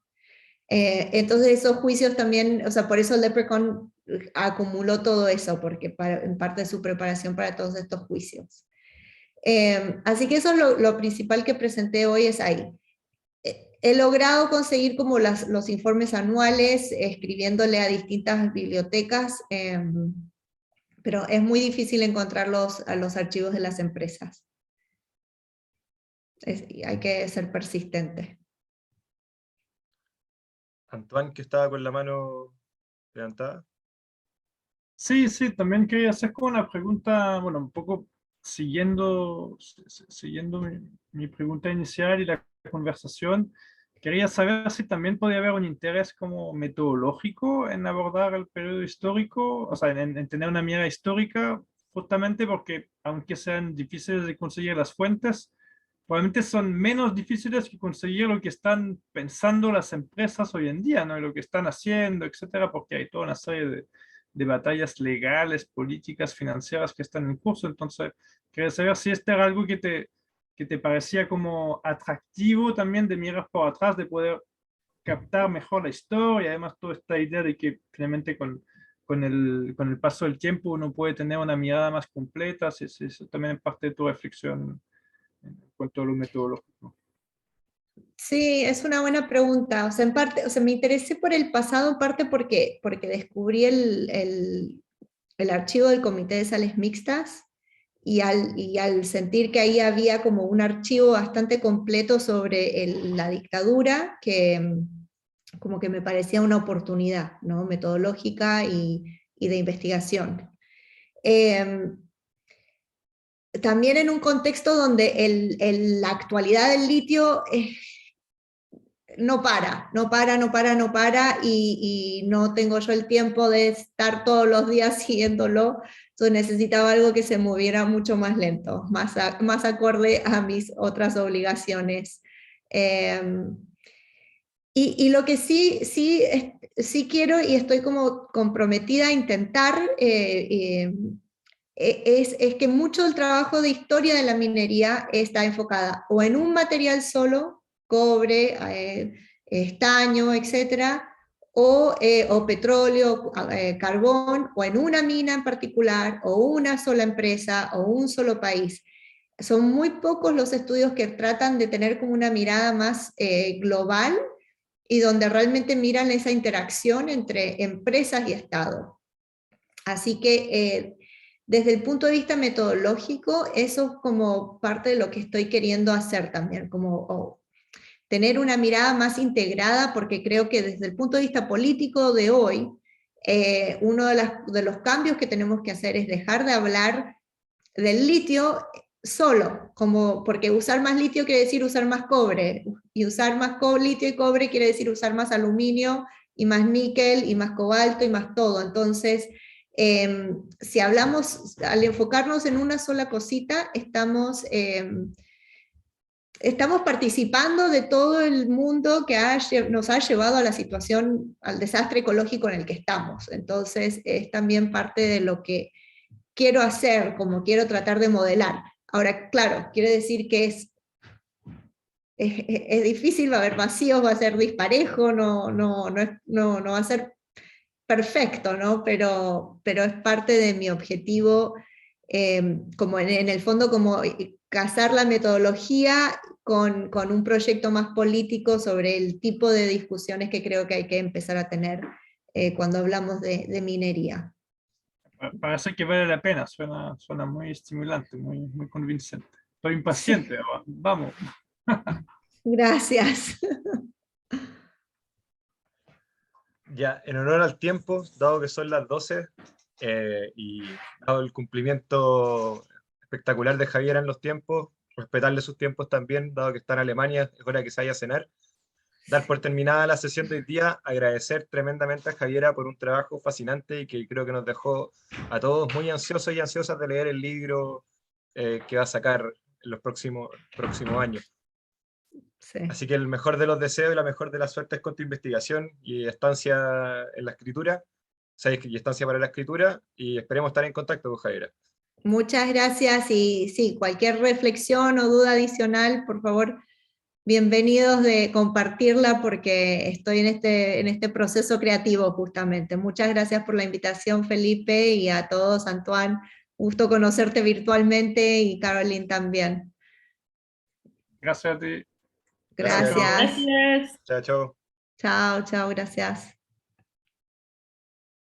Entonces esos juicios también, o sea, por eso Leprechaun acumuló todo eso, porque en parte de su preparación para todos estos juicios. Así que eso es lo principal que presenté hoy, es ahí. He logrado conseguir como los informes anuales, escribiéndole a distintas bibliotecas, pero es muy difícil encontrar los archivos de las empresas. Hay que ser persistente. Antoine, que estaba con la mano levantada. Sí, también quería hacer como una pregunta, bueno, un poco siguiendo mi pregunta inicial y la conversación. Quería saber si también podía haber un interés como metodológico en abordar el periodo histórico, o sea, en tener una mirada histórica, justamente porque aunque sean difíciles de conseguir las fuentes, probablemente son menos difíciles que conseguir lo que están pensando las empresas hoy en día, ¿no? Y lo que están haciendo, etcétera, porque hay toda una serie de batallas legales, políticas, financieras que están en curso. Entonces, quería saber si este era algo que te parecía como atractivo también de mirar por atrás, de poder captar mejor la historia, además toda esta idea de que finalmente con el paso del tiempo uno puede tener una mirada más completa, si eso también es parte de tu reflexión en cuanto a lo metodológico. Sí, es una buena pregunta. O sea, en parte, o sea, me interesé por el pasado, en parte porque descubrí el archivo del Comité de Sales Mixtas, y al sentir que ahí había como un archivo bastante completo sobre la dictadura, que como que me parecía una oportunidad, ¿no? Metodológica y de investigación. También en un contexto donde la actualidad del litio no para, y no tengo yo el tiempo de estar todos los días siguiéndolo. Entonces necesitaba algo que se moviera mucho más lento, más acorde a mis otras obligaciones. Y lo que sí quiero, y estoy como comprometida a intentar, es que mucho del trabajo de historia de la minería está enfocada o en un material solo, cobre, estaño, etcétera, o petróleo, carbón, o en una mina en particular, o una sola empresa, o un solo país. Son muy pocos los estudios que tratan de tener como una mirada más global, y donde realmente miran esa interacción entre empresas y Estado. Así que desde el punto de vista metodológico, eso es como parte de lo que estoy queriendo hacer también, como tener una mirada más integrada, porque creo que desde el punto de vista político de hoy, uno de los cambios que tenemos que hacer es dejar de hablar del litio solo, porque usar más litio quiere decir usar más cobre, y usar más litio y cobre quiere decir usar más aluminio, y más níquel, y más cobalto, y más todo. Entonces, si hablamos, al enfocarnos en una sola cosita, estamos participando de todo el mundo que nos ha llevado a la situación, al desastre ecológico en el que estamos. Entonces, es también parte de lo que quiero hacer, como quiero tratar de modelar. Ahora, claro, quiere decir que es difícil, va a haber vacíos, va a ser disparejo, no va a ser perfecto, ¿no? Pero es parte de mi objetivo, como en el fondo, como casar la metodología con un proyecto más político sobre el tipo de discusiones que creo que hay que empezar a tener cuando hablamos de minería. Parece que vale la pena, suena muy estimulante, muy convincente. Estoy impaciente, ahora. Vamos. Gracias. Ya, en honor al tiempo, dado que son las 12, y dado el cumplimiento espectacular de Javiera en los tiempos, respetarle sus tiempos también, dado que está en Alemania, es hora que se vaya a cenar. Dar por terminada la sesión de hoy día, agradecer tremendamente a Javiera por un trabajo fascinante y que creo que nos dejó a todos muy ansiosos y ansiosas de leer el libro que va a sacar en los próximos años. Sí. Así que el mejor de los deseos y la mejor de las suertes con tu investigación y estancia en la escritura, y estancia para la escritura, y esperemos estar en contacto con Javiera. Muchas gracias, y sí, cualquier reflexión o duda adicional, por favor, bienvenidos de compartirla, porque estoy en este proceso creativo justamente. Muchas gracias por la invitación, Felipe, y a todos, Antoine, gusto conocerte virtualmente, y Caroline también. Gracias a ti. Gracias. Gracias. Chao, chao. Chao, chao, gracias.